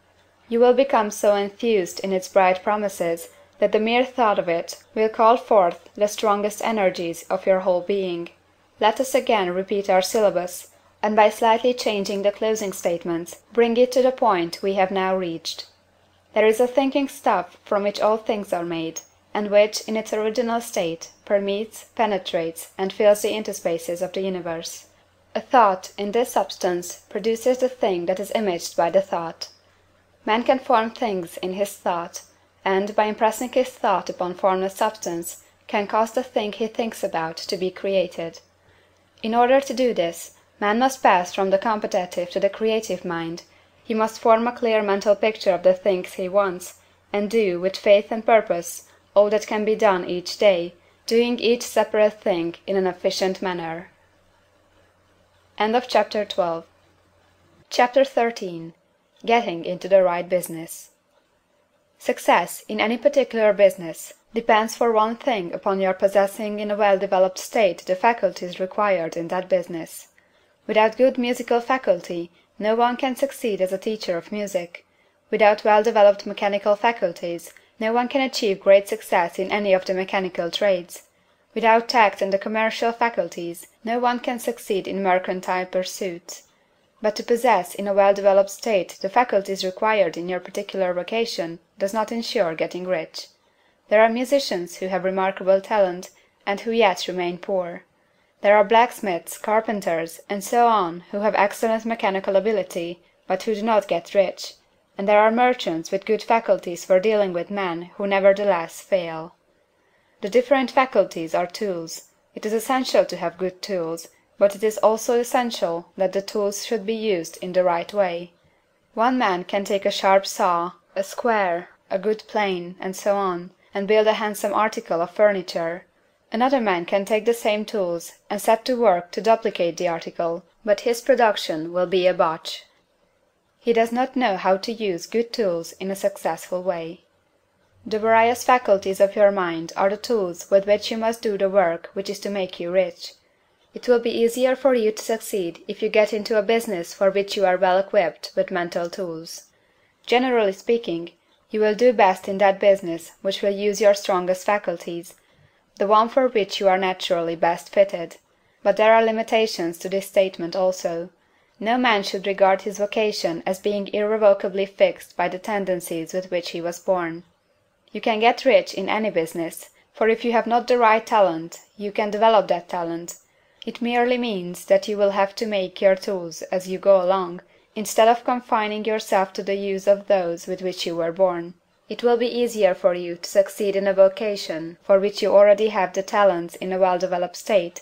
You will become so enthused in its bright promises that the mere thought of it will call forth the strongest energies of your whole being. Let us again repeat our syllabus, and by slightly changing the closing statements, bring it to the point we have now reached. There is a thinking stuff from which all things are made, and which, in its original state, permeates, penetrates, and fills the interspaces of the universe. A thought, in this substance, produces the thing that is imaged by the thought. Man can form things in his thought, and, by impressing his thought upon formless substance, can cause the thing he thinks about to be created. In order to do this, man must pass from the competitive to the creative mind. He must form a clear mental picture of the things he wants, and do, with faith and purpose, all that can be done each day, doing each separate thing in an efficient manner. End of Chapter 12. Chapter 13. Getting into the right business. Success in any particular business depends for one thing upon your possessing in a well-developed state the faculties required in that business. Without good musical faculty, no one can succeed as a teacher of music. Without well-developed mechanical faculties, no one can achieve great success in any of the mechanical trades. Without tact and the commercial faculties, no one can succeed in mercantile pursuits. But to possess in a well-developed state the faculties required in your particular vocation does not insure getting rich. There are musicians who have remarkable talent, and who yet remain poor. There are blacksmiths, carpenters, and so on who have excellent mechanical ability, but who do not get rich, and there are merchants with good faculties for dealing with men who nevertheless fail. The different faculties are tools. It is essential to have good tools, but it is also essential that the tools should be used in the right way. One man can take a sharp saw, a square, a good plane, and so on, and build a handsome article of furniture. Another man can take the same tools and set to work to duplicate the article, but his production will be a botch. He does not know how to use good tools in a successful way. The various faculties of your mind are the tools with which you must do the work which is to make you rich. It will be easier for you to succeed if you get into a business for which you are well equipped with mental tools. Generally speaking, you will do best in that business which will use your strongest faculties, the one for which you are naturally best fitted. But there are limitations to this statement also. No man should regard his vocation as being irrevocably fixed by the tendencies with which he was born. You can get rich in any business, for if you have not the right talent, you can develop that talent. It merely means that you will have to make your tools as you go along, instead of confining yourself to the use of those with which you were born. It will be easier for you to succeed in a vocation for which you already have the talents in a well-developed state,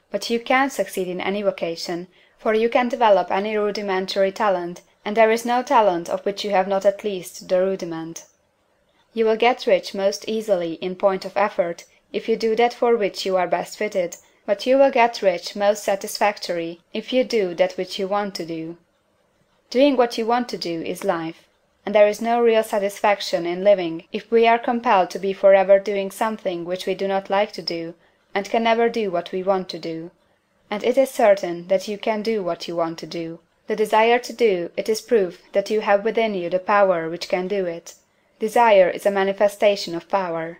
but you can succeed in any vocation, for you can develop any rudimentary talent, and there is no talent of which you have not at least the rudiment. You will get rich most easily in point of effort if you do that for which you are best fitted, but you will get rich most satisfactory if you do that which you want to do. Doing what you want to do is life, and there is no real satisfaction in living if we are compelled to be forever doing something which we do not like to do, and can never do what we want to do. And it is certain that you can do what you want to do. The desire to do it is proof that you have within you the power which can do it. Desire is a manifestation of power.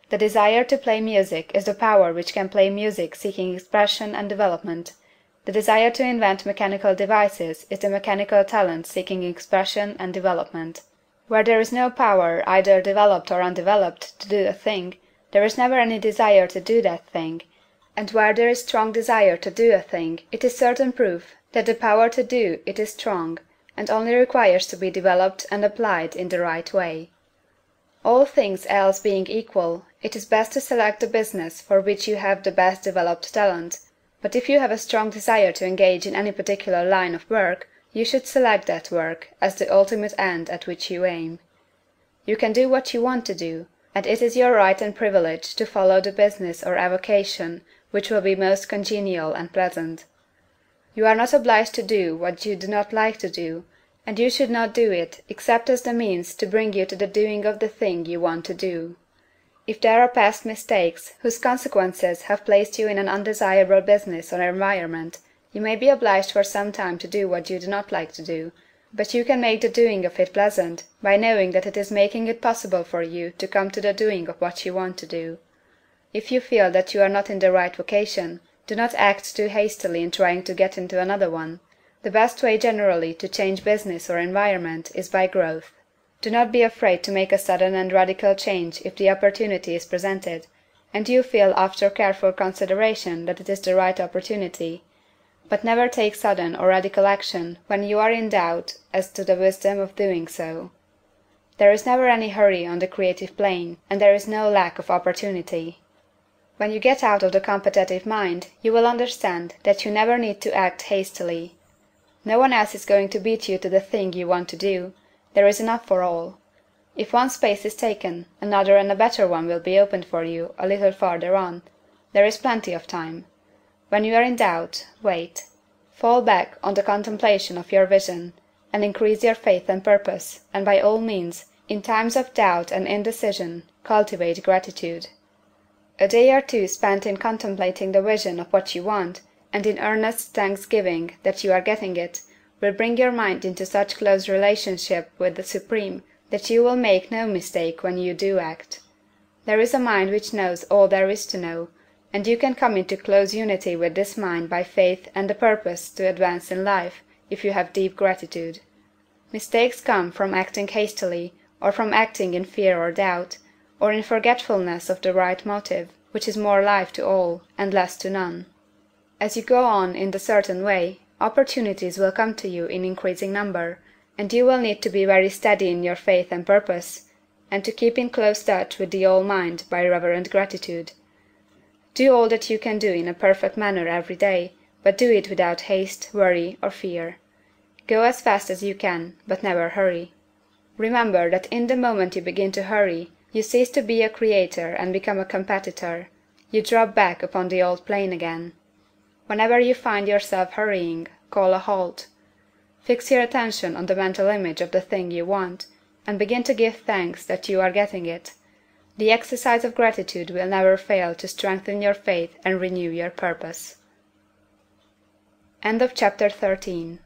The desire to play music is the power which can play music seeking expression and development. The desire to invent mechanical devices is the mechanical talent seeking expression and development. Where there is no power, either developed or undeveloped, to do a thing, there is never any desire to do that thing, and where there is strong desire to do a thing, it is certain proof that the power to do it is strong, and only requires to be developed and applied in the right way. All things else being equal, it is best to select the business for which you have the best developed talent, but if you have a strong desire to engage in any particular line of work, you should select that work as the ultimate end at which you aim. You can do what you want to do, and it is your right and privilege to follow the business or avocation which will be most congenial and pleasant. You are not obliged to do what you do not like to do, and you should not do it except as the means to bring you to the doing of the thing you want to do. If there are past mistakes whose consequences have placed you in an undesirable business or environment, you may be obliged for some time to do what you do not like to do, but you can make the doing of it pleasant by knowing that it is making it possible for you to come to the doing of what you want to do. If you feel that you are not in the right vocation, do not act too hastily in trying to get into another one. The best way generally to change business or environment is by growth. Do not be afraid to make a sudden and radical change if the opportunity is presented, and you feel after careful consideration that it is the right opportunity. But never take sudden or radical action when you are in doubt as to the wisdom of doing so. There is never any hurry on the creative plane, and there is no lack of opportunity. When you get out of the competitive mind, you will understand that you never need to act hastily. No one else is going to beat you to the thing you want to do. There is enough for all. If one space is taken, another and a better one will be opened for you a little farther on. There is plenty of time. When you are in doubt, wait. Fall back on the contemplation of your vision, and increase your faith and purpose, and by all means, in times of doubt and indecision, cultivate gratitude. A day or two spent in contemplating the vision of what you want, and in earnest thanksgiving that you are getting it, will bring your mind into such close relationship with the Supreme that you will make no mistake when you do act. There is a mind which knows all there is to know, and you can come into close unity with this mind by faith and the purpose to advance in life, if you have deep gratitude. Mistakes come from acting hastily, or from acting in fear or doubt, or in forgetfulness of the right motive, which is more life to all, and less to none. As you go on in the certain way, opportunities will come to you in increasing number, and you will need to be very steady in your faith and purpose, and to keep in close touch with the All-Mind by reverent gratitude. Do all that you can do in a perfect manner every day, but do it without haste, worry, or fear. Go as fast as you can, but never hurry. Remember that in the moment you begin to hurry, you cease to be a creator and become a competitor. You drop back upon the old plane again. Whenever you find yourself hurrying, call a halt. Fix your attention on the mental image of the thing you want, and begin to give thanks that you are getting it. The exercise of gratitude will never fail to strengthen your faith and renew your purpose. End of Chapter 13.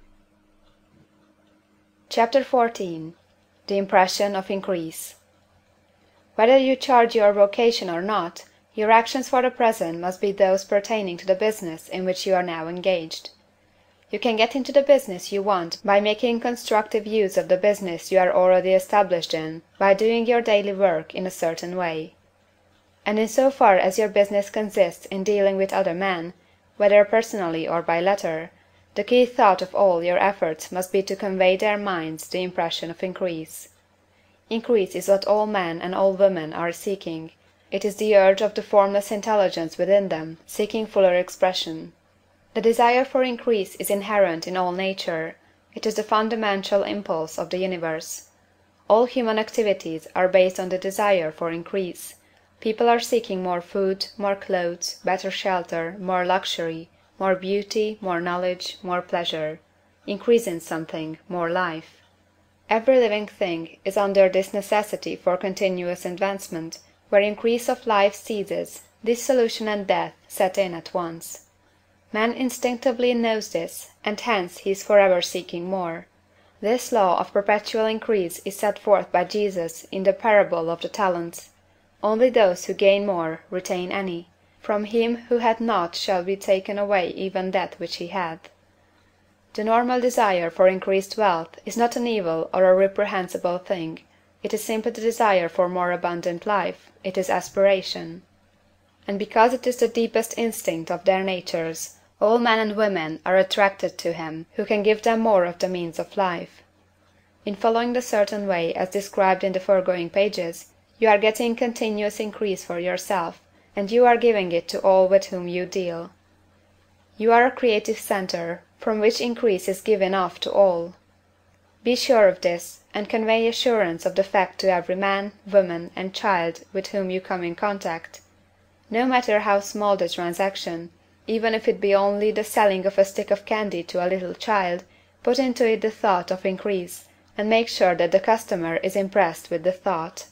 Chapter 14. The Impression of Increase. Whether you charge your vocation or not, your actions for the present must be those pertaining to the business in which you are now engaged. You can get into the business you want by making constructive use of the business you are already established in, by doing your daily work in a certain way. And in so far as your business consists in dealing with other men, whether personally or by letter, the key thought of all your efforts must be to convey their minds the impression of increase. Increase is what all men and all women are seeking. It is the urge of the formless intelligence within them, seeking fuller expression. The desire for increase is inherent in all nature. It is the fundamental impulse of the universe. All human activities are based on the desire for increase. People are seeking more food, more clothes, better shelter, more luxury, more beauty, more knowledge, more pleasure. Increase in something, more life. Every living thing is under this necessity for continuous advancement. Where increase of life ceases, dissolution and death set in at once. Man instinctively knows this, and hence he is forever seeking more. This law of perpetual increase is set forth by Jesus in the parable of the talents. Only those who gain more retain any. From him who had not shall be taken away even that which he had. The normal desire for increased wealth is not an evil or a reprehensible thing. It is simply the desire for more abundant life. It is aspiration. And because it is the deepest instinct of their natures, all men and women are attracted to him who can give them more of the means of life. In following the certain way as described in the foregoing pages, you are getting continuous increase for yourself, and you are giving it to all with whom you deal. You are a creative center, from which increase is given off to all. Be sure of this, and convey assurance of the fact to every man, woman, and child with whom you come in contact. No matter how small the transaction, even if it be only the selling of a stick of candy to a little child, put into it the thought of increase, and make sure that the customer is impressed with the thought.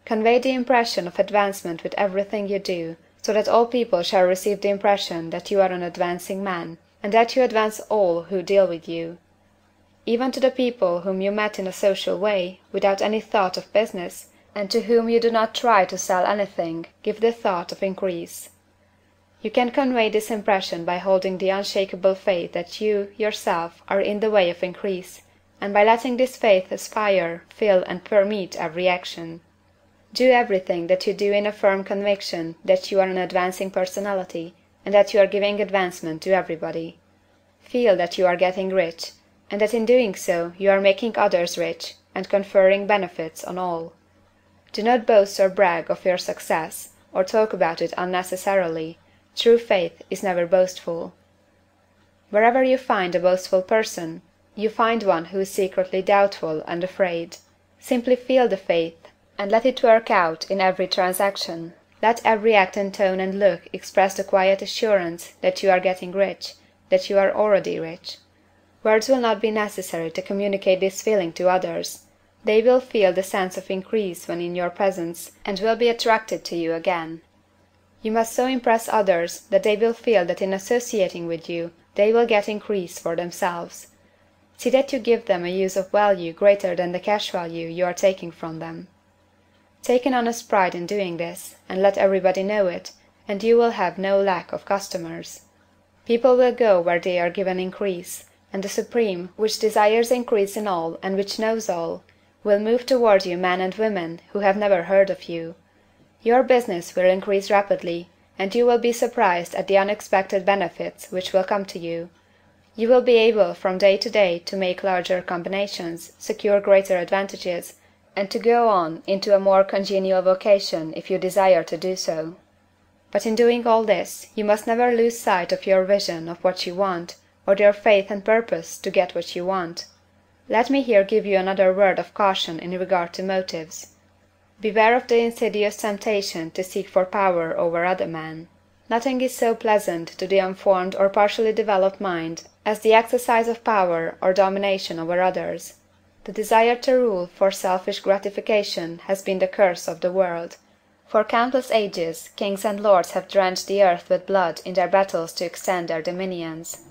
Convey the impression of advancement with everything you do, so that all people shall receive the impression that you are an advancing man, and that you advance all who deal with you. Even to the people whom you met in a social way, without any thought of business, and to whom you do not try to sell anything, give the thought of increase. You can convey this impression by holding the unshakable faith that you, yourself, are in the way of increase, and by letting this faith aspire, fill, and permeate every action. Do everything that you do in a firm conviction that you are an advancing personality, and that you are giving advancement to everybody. Feel that you are getting rich, and that in doing so you are making others rich, and conferring benefits on all. Do not boast or brag of your success, or talk about it unnecessarily. True faith is never boastful. Wherever you find a boastful person, you find one who is secretly doubtful and afraid. Simply feel the faith, and let it work out in every transaction. Let every act and tone and look express the quiet assurance that you are getting rich, that you are already rich. Words will not be necessary to communicate this feeling to others. They will feel the sense of increase when in your presence, and will be attracted to you again. You must so impress others that they will feel that in associating with you they will get increase for themselves. See that you give them a use of value greater than the cash value you are taking from them. Take an honest pride in doing this, and let everybody know it, and you will have no lack of customers. People will go where they are given increase, and the Supreme, which desires increase in all and which knows all, will move toward you men and women who have never heard of you. Your business will increase rapidly, and you will be surprised at the unexpected benefits which will come to you. You will be able from day to day to make larger combinations, secure greater advantages, and to go on into a more congenial vocation if you desire to do so. But in doing all this, you must never lose sight of your vision of what you want, or your faith and purpose to get what you want. Let me here give you another word of caution in regard to motives. Beware of the insidious temptation to seek for power over other men. Nothing is so pleasant to the unformed or partially developed mind as the exercise of power or domination over others. The desire to rule for selfish gratification has been the curse of the world. For countless ages, kings and lords have drenched the earth with blood in their battles to extend their dominions.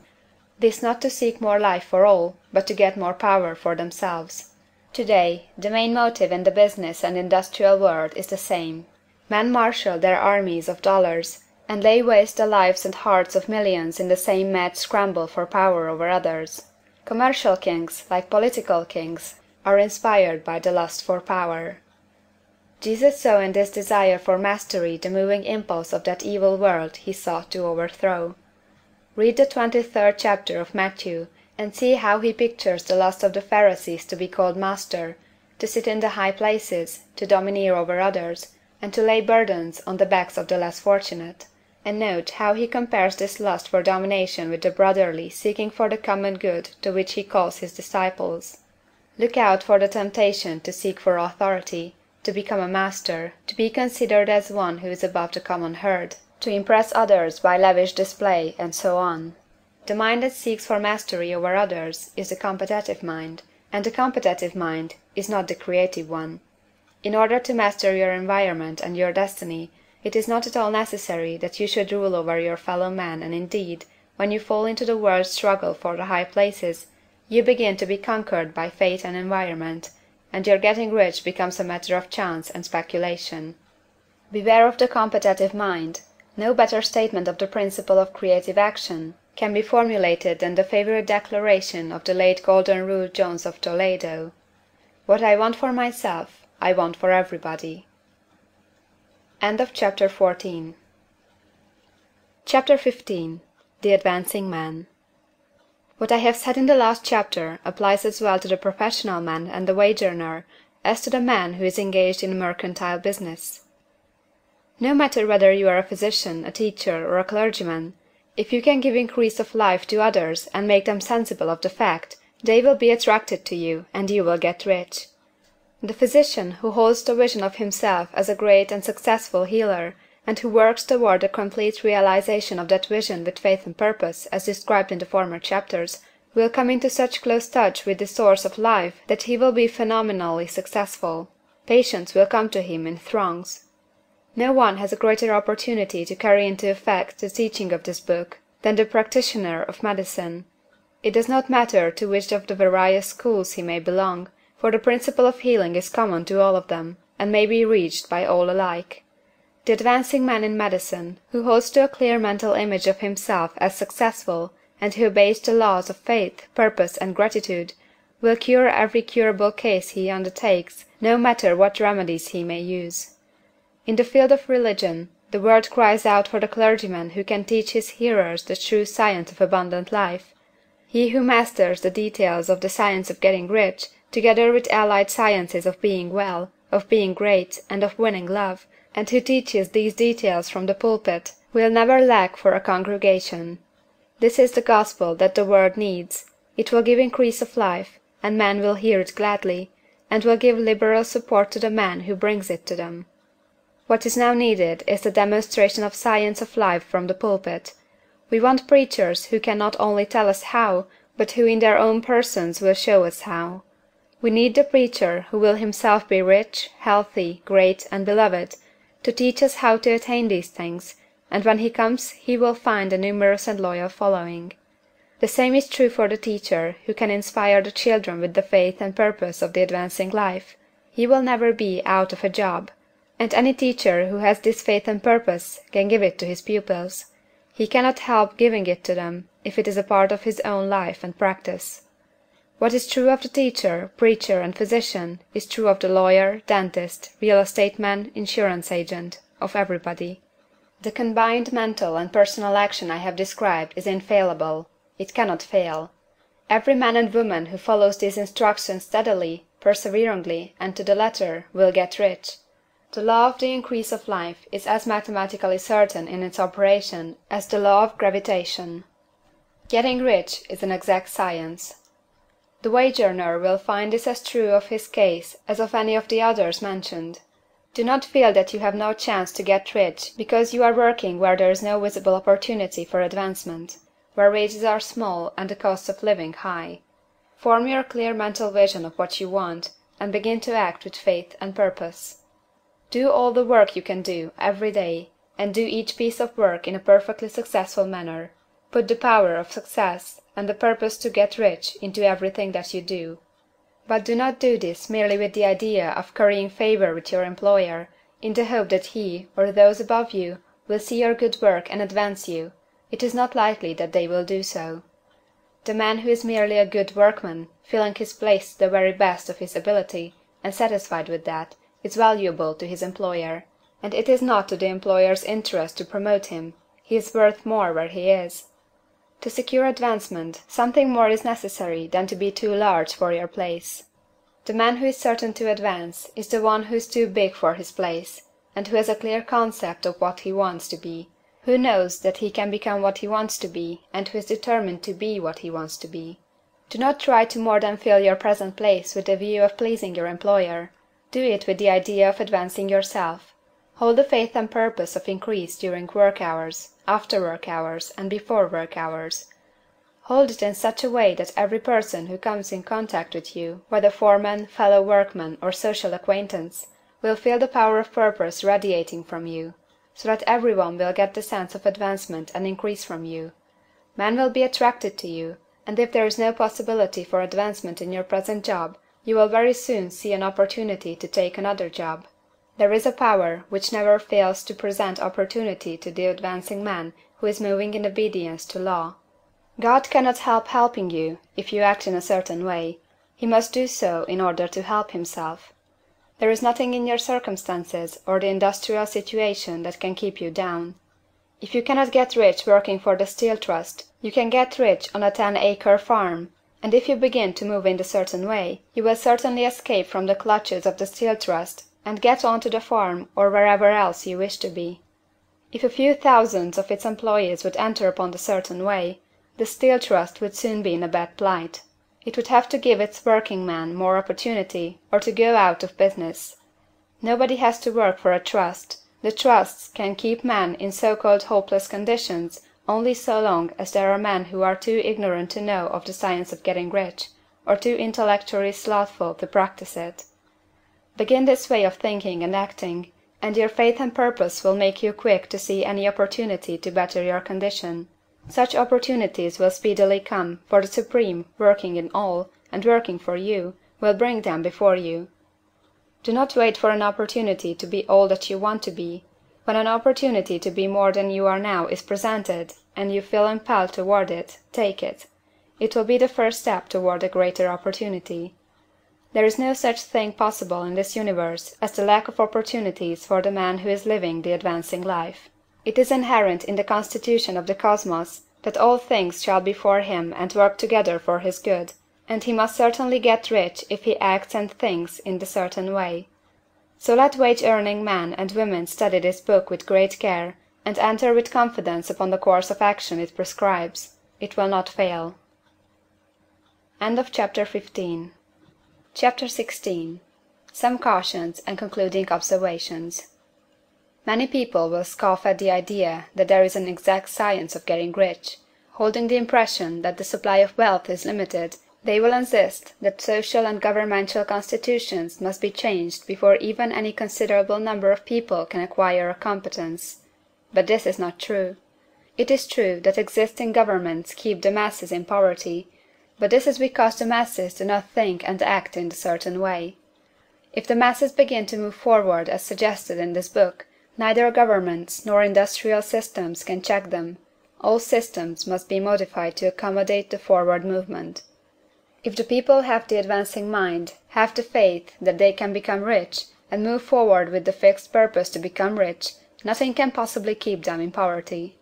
This not to seek more life for all, but to get more power for themselves. Today, the main motive in the business and industrial world is the same. Men marshal their armies of dollars, and lay waste the lives and hearts of millions in the same mad scramble for power over others. Commercial kings, like political kings, are inspired by the lust for power. Jesus saw in this desire for mastery the moving impulse of that evil world he sought to overthrow. Read the 23rd chapter of Matthew, and see how he pictures the lust of the Pharisees to be called master, to sit in the high places, to domineer over others, and to lay burdens on the backs of the less fortunate. And note how he compares this lust for domination with the brotherly seeking for the common good to which he calls his disciples. Look out for the temptation to seek for authority, to become a master, to be considered as one who is above the common herd, to impress others by lavish display, and so on. The mind that seeks for mastery over others is the competitive mind, and the competitive mind is not the creative one. In order to master your environment and your destiny, it is not at all necessary that you should rule over your fellow men, and indeed, when you fall into the world's struggle for the high places, you begin to be conquered by fate and environment, and your getting rich becomes a matter of chance and speculation. Beware of the competitive mind. No better statement of the principle of creative action can be formulated than the favorite declaration of the late Golden Rule Jones of Toledo: "What I want for myself, I want for everybody." Chapter 15. The Advancing Man. What I have said in the last chapter applies as well to the professional man and the wage earner as to the man who is engaged in mercantile business. No matter whether you are a physician, a teacher, or a clergyman, if you can give increase of life to others and make them sensible of the fact, they will be attracted to you, and you will get rich. The physician who holds the vision of himself as a great and successful healer, and who works toward the complete realization of that vision with faith and purpose, as described in the former chapters, will come into such close touch with the source of life that he will be phenomenally successful. Patients will come to him in throngs. No one has a greater opportunity to carry into effect the teaching of this book than the practitioner of medicine. It does not matter to which of the various schools he may belong, for the principle of healing is common to all of them, and may be reached by all alike. The advancing man in medicine, who holds to a clear mental image of himself as successful, and who obeys the laws of faith, purpose, and gratitude, will cure every curable case he undertakes, no matter what remedies he may use. In the field of religion, the world cries out for the clergyman who can teach his hearers the true science of abundant life. He who masters the details of the science of getting rich, together with allied sciences of being well, of being great, and of winning love, and who teaches these details from the pulpit, will never lack for a congregation. This is the gospel that the world needs. It will give increase of life, and men will hear it gladly, and will give liberal support to the man who brings it to them. What is now needed is the demonstration of science of life from the pulpit. We want preachers who can not only tell us how, but who in their own persons will show us how. We need the preacher who will himself be rich, healthy, great, and beloved, to teach us how to attain these things, and when he comes he will find a numerous and loyal following. The same is true for the teacher who can inspire the children with the faith and purpose of the advancing life. He will never be out of a job. And any teacher who has this faith and purpose can give it to his pupils. He cannot help giving it to them if it is a part of his own life and practice. What is true of the teacher, preacher, and physician is true of the lawyer, dentist, real estate man, insurance agent, of everybody. The combined mental and personal action I have described is infallible. It cannot fail. Every man and woman who follows these instructions steadily, perseveringly, and to the letter, will get rich. The law of the increase of life is as mathematically certain in its operation as the law of gravitation. Getting rich is an exact science. The wage earner will find this as true of his case as of any of the others mentioned. Do not feel that you have no chance to get rich because you are working where there is no visible opportunity for advancement, where wages are small and the cost of living high. Form your clear mental vision of what you want, and begin to act with faith and purpose. Do all the work you can do, every day, and do each piece of work in a perfectly successful manner. Put the power of success, and the purpose to get rich, into everything that you do. But do not do this merely with the idea of currying favor with your employer, in the hope that he, or those above you, will see your good work and advance you. It is not likely that they will do so. The man who is merely a good workman, filling his place to the very best of his ability, and satisfied with that, is valuable to his employer, and it is not to the employer's interest to promote him. He is worth more where he is. To secure advancement, something more is necessary than to be too large for your place. The man who is certain to advance is the one who is too big for his place, and who has a clear concept of what he wants to be, who knows that he can become what he wants to be, and who is determined to be what he wants to be. Do not try to more than fill your present place with the view of pleasing your employer. Do it with the idea of advancing yourself. Hold the faith and purpose of increase during work hours, after work hours, and before work hours. Hold it in such a way that every person who comes in contact with you, whether foreman, fellow workman, or social acquaintance, will feel the power of purpose radiating from you, so that every one will get the sense of advancement and increase from you. Men will be attracted to you, and if there is no possibility for advancement in your present job, you will very soon see an opportunity to take another job. There is a power which never fails to present opportunity to the advancing man who is moving in obedience to law. God cannot help helping you if you act in a certain way. He must do so in order to help himself. There is nothing in your circumstances or the industrial situation that can keep you down. If you cannot get rich working for the Steel Trust, you can get rich on a 10-acre farm, and if you begin to move in a certain way, you will certainly escape from the clutches of the Steel Trust and get on to the farm or wherever else you wish to be. If a few thousands of its employees would enter upon the certain way, the Steel Trust would soon be in a bad plight. It would have to give its working men more opportunity, or to go out of business. Nobody has to work for a trust. The trusts can keep men in so-called hopeless conditions only so long as there are men who are too ignorant to know of the science of getting rich, or too intellectually slothful to practice it. Begin this way of thinking and acting, and your faith and purpose will make you quick to see any opportunity to better your condition. Such opportunities will speedily come, for the Supreme, working in all, and working for you, will bring them before you. Do not wait for an opportunity to be all that you want to be. When an opportunity to be more than you are now is presented, and you feel impelled toward it, take it. It will be the first step toward a greater opportunity. There is no such thing possible in this universe as the lack of opportunities for the man who is living the advancing life. It is inherent in the constitution of the cosmos that all things shall be for him and work together for his good, and he must certainly get rich if he acts and thinks in the certain way. So let wage-earning men and women study this book with great care, and enter with confidence upon the course of action it prescribes. It will not fail. End of Chapter 15. Chapter 16. Some cautions and concluding observations. Many people will scoff at the idea that there is an exact science of getting rich. Holding the impression that the supply of wealth is limited, they will insist that social and governmental constitutions must be changed before even any considerable number of people can acquire a competence. But this is not true. It is true that existing governments keep the masses in poverty, but this is because the masses do not think and act in a certain way. If the masses begin to move forward as suggested in this book, neither governments nor industrial systems can check them. All systems must be modified to accommodate the forward movement. If the people have the advancing mind, have the faith that they can become rich, and move forward with the fixed purpose to become rich, nothing can possibly keep them in poverty.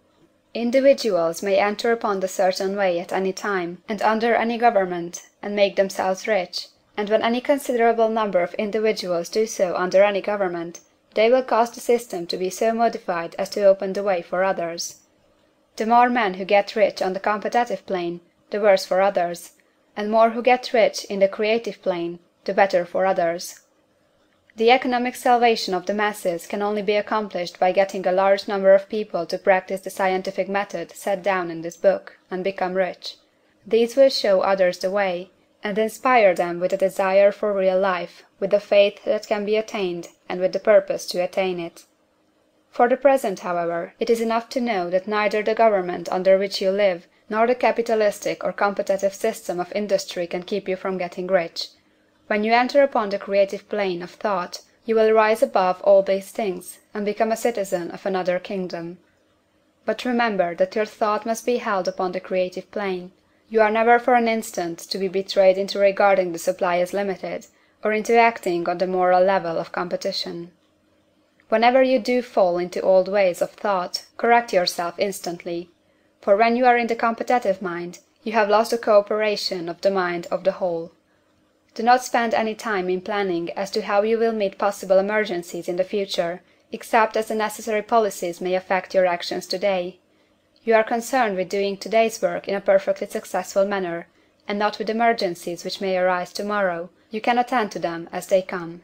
Individuals may enter upon the certain way at any time, and under any government, and make themselves rich, and when any considerable number of individuals do so under any government, they will cause the system to be so modified as to open the way for others. The more men who get rich on the competitive plane, the worse for others, and more who get rich in the creative plane, the better for others. The economic salvation of the masses can only be accomplished by getting a large number of people to practice the scientific method set down in this book, and become rich. These will show others the way, and inspire them with a desire for real life, with the faith that can be attained, and with the purpose to attain it. For the present, however, it is enough to know that neither the government under which you live, nor the capitalistic or competitive system of industry can keep you from getting rich. When you enter upon the creative plane of thought, you will rise above all these things, and become a citizen of another kingdom. But remember that your thought must be held upon the creative plane. You are never for an instant to be betrayed into regarding the supply as limited, or into acting on the moral level of competition. Whenever you do fall into old ways of thought, correct yourself instantly. For when you are in the competitive mind, you have lost the cooperation of the mind of the whole. Do not spend any time in planning as to how you will meet possible emergencies in the future, except as the necessary policies may affect your actions today. You are concerned with doing today's work in a perfectly successful manner, and not with emergencies which may arise tomorrow. You can attend to them as they come.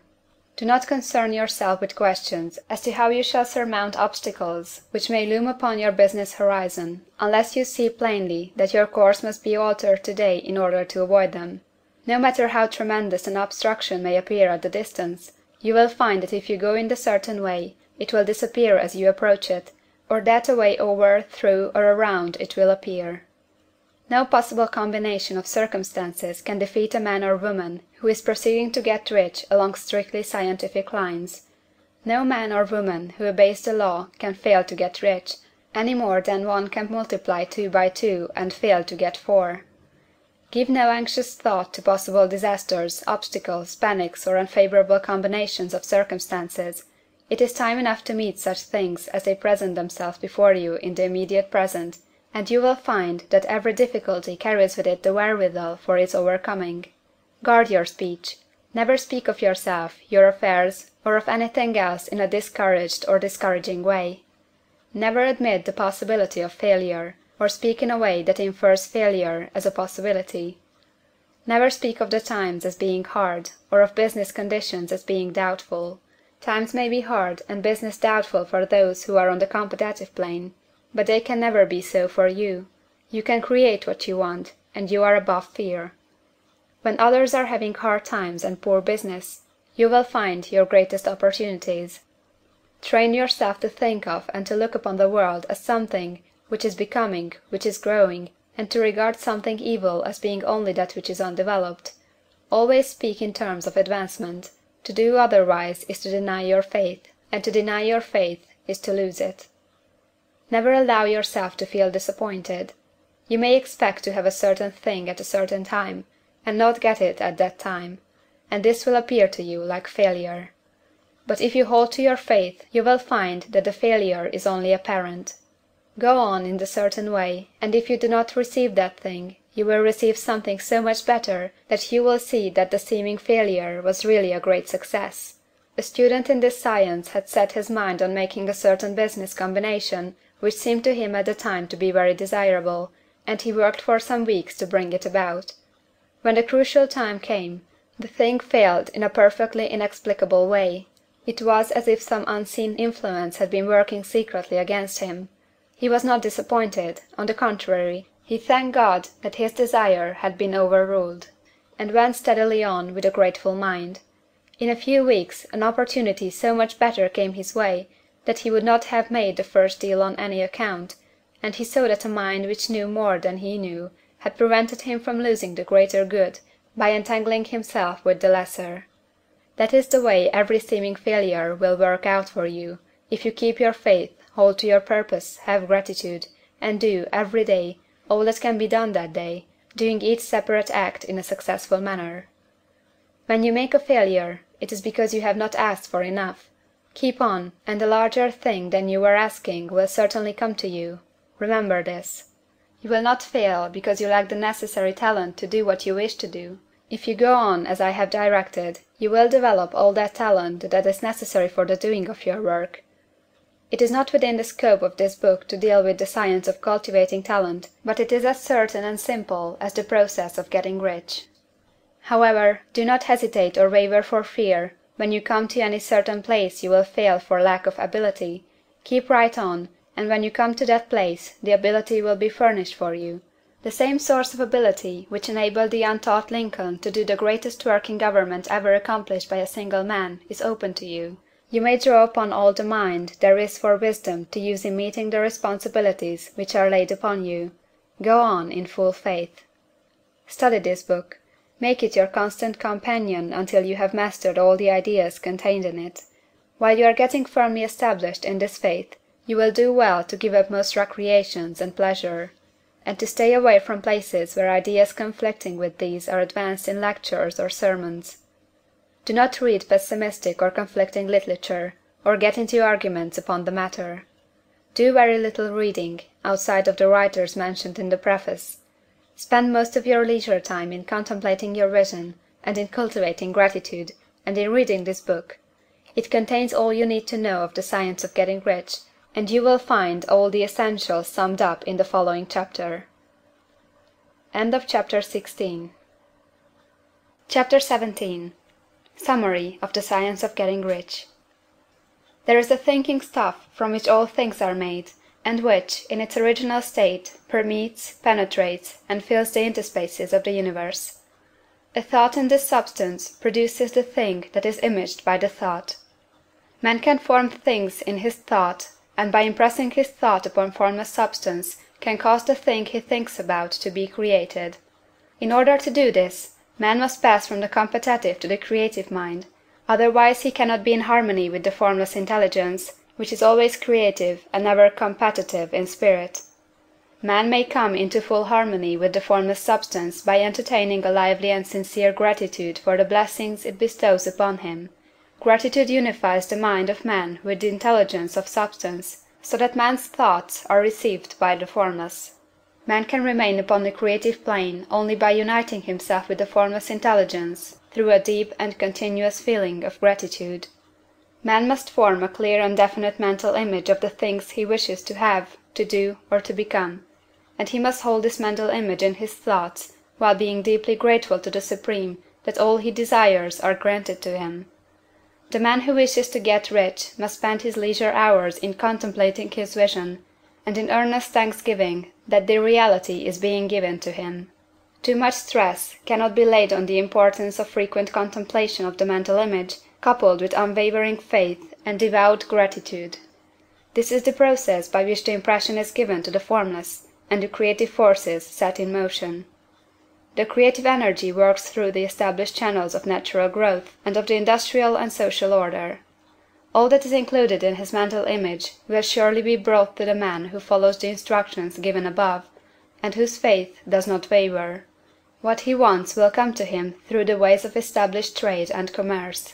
Do not concern yourself with questions as to how you shall surmount obstacles which may loom upon your business horizon, unless you see plainly that your course must be altered today in order to avoid them. No matter how tremendous an obstruction may appear at the distance, you will find that if you go in the certain way, it will disappear as you approach it, or that a way over, through, or around it will appear. No possible combination of circumstances can defeat a man or woman who is proceeding to get rich along strictly scientific lines. No man or woman who obeys the law can fail to get rich, any more than one can multiply 2 by 2 and fail to get 4. Give no anxious thought to possible disasters, obstacles, panics, or unfavorable combinations of circumstances. It is time enough to meet such things as they present themselves before you in the immediate present, and you will find that every difficulty carries with it the wherewithal for its overcoming. Guard your speech. Never speak of yourself, your affairs, or of anything else in a discouraged or discouraging way. Never admit the possibility of failure, or speak in a way that infers failure as a possibility. Never speak of the times as being hard, or of business conditions as being doubtful. Times may be hard and business doubtful for those who are on the competitive plane, but they can never be so for you. You can create what you want, and you are above fear. When others are having hard times and poor business, you will find your greatest opportunities. Train yourself to think of and to look upon the world as something which is becoming, which is growing, and to regard something evil as being only that which is undeveloped. Always speak in terms of advancement. To do otherwise is to deny your faith, and to deny your faith is to lose it. Never allow yourself to feel disappointed. You may expect to have a certain thing at a certain time, and not get it at that time, and this will appear to you like failure. But if you hold to your faith, you will find that the failure is only apparent. Go on in the certain way, and if you do not receive that thing, you will receive something so much better that you will see that the seeming failure was really a great success. A student in this science had set his mind on making a certain business combination which seemed to him at the time to be very desirable, and he worked for some weeks to bring it about. When the crucial time came, the thing failed in a perfectly inexplicable way. It was as if some unseen influence had been working secretly against him. He was not disappointed; on the contrary, he thanked God that his desire had been overruled, and went steadily on with a grateful mind. In a few weeks an opportunity so much better came his way that he would not have made the first deal on any account, and he saw that a mind which knew more than he knew had prevented him from losing the greater good by entangling himself with the lesser. That is the way every seeming failure will work out for you, if you keep your faith, hold to your purpose, have gratitude, and do, every day, all that can be done that day, doing each separate act in a successful manner. When you make a failure, it is because you have not asked for enough. Keep on, and a larger thing than you were asking will certainly come to you. Remember this. You will not fail because you lack the necessary talent to do what you wish to do. If you go on as I have directed, you will develop all that talent that is necessary for the doing of your work. It is not within the scope of this book to deal with the science of cultivating talent, but it is as certain and simple as the process of getting rich. However, do not hesitate or waver for fear when you come to any certain place you will fail for lack of ability. Keep right on, and when you come to that place the ability will be furnished for you. The same source of ability which enabled the untaught Lincoln to do the greatest work in government ever accomplished by a single man is open to you. You may draw upon all the mind there is for wisdom to use in meeting the responsibilities which are laid upon you. Go on in full faith. Study this book. Make it your constant companion until you have mastered all the ideas contained in it. While you are getting firmly established in this faith, you will do well to give up most recreations and pleasure, and to stay away from places where ideas conflicting with these are advanced in lectures or sermons. Do not read pessimistic or conflicting literature, or get into arguments upon the matter. Do very little reading, outside of the writers mentioned in the preface. Spend most of your leisure time in contemplating your vision, and in cultivating gratitude, and in reading this book. It contains all you need to know of the science of getting rich, and you will find all the essentials summed up in the following chapter. End of Chapter 16. Chapter 17. Summary of the Science of Getting Rich. There is a thinking stuff from which all things are made, and which, in its original state, permeates, penetrates, and fills the interspaces of the universe. A thought in this substance produces the thing that is imaged by the thought. Man can form things in his thought, and by impressing his thought upon formless substance can cause the thing he thinks about to be created. In order to do this, man must pass from the competitive to the creative mind, otherwise he cannot be in harmony with the formless intelligence, which is always creative and never competitive in spirit. Man may come into full harmony with the formless substance by entertaining a lively and sincere gratitude for the blessings it bestows upon him. Gratitude unifies the mind of man with the intelligence of substance, so that man's thoughts are received by the formless. Man can remain upon the creative plane only by uniting himself with the formless intelligence through a deep and continuous feeling of gratitude. Man must form a clear and definite mental image of the things he wishes to have, to do, or to become, and he must hold this mental image in his thoughts while being deeply grateful to the Supreme that all he desires are granted to him. The man who wishes to get rich must spend his leisure hours in contemplating his vision, and in earnest thanksgiving that the reality is being given to him. Too much stress cannot be laid on the importance of frequent contemplation of the mental image, coupled with unwavering faith and devout gratitude. This is the process by which the impression is given to the formless, and the creative forces set in motion. The creative energy works through the established channels of natural growth and of the industrial and social order. All that is included in his mental image will surely be brought to the man who follows the instructions given above, and whose faith does not waver. What he wants will come to him through the ways of established trade and commerce.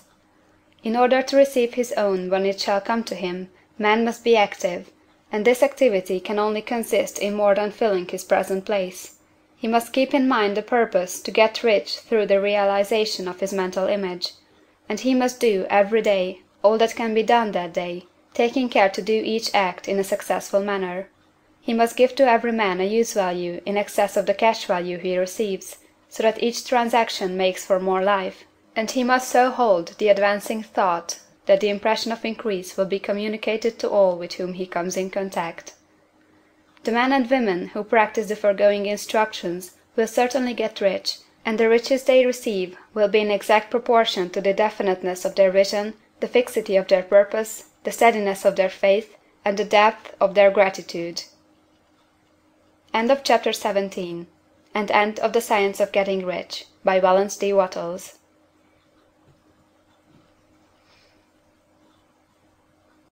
In order to receive his own when it shall come to him, man must be active, and this activity can only consist in more than filling his present place. He must keep in mind the purpose to get rich through the realization of his mental image, and he must do every day all that can be done that day, taking care to do each act in a successful manner. He must give to every man a use value in excess of the cash value he receives, so that each transaction makes for more life, and he must so hold the advancing thought that the impression of increase will be communicated to all with whom he comes in contact. The men and women who practice the foregoing instructions will certainly get rich, and the riches they receive will be in exact proportion to the definiteness of their vision, the fixity of their purpose, the steadiness of their faith, and the depth of their gratitude. End of Chapter 17. And End of the Science of Getting Rich, by Wallace D. Wattles.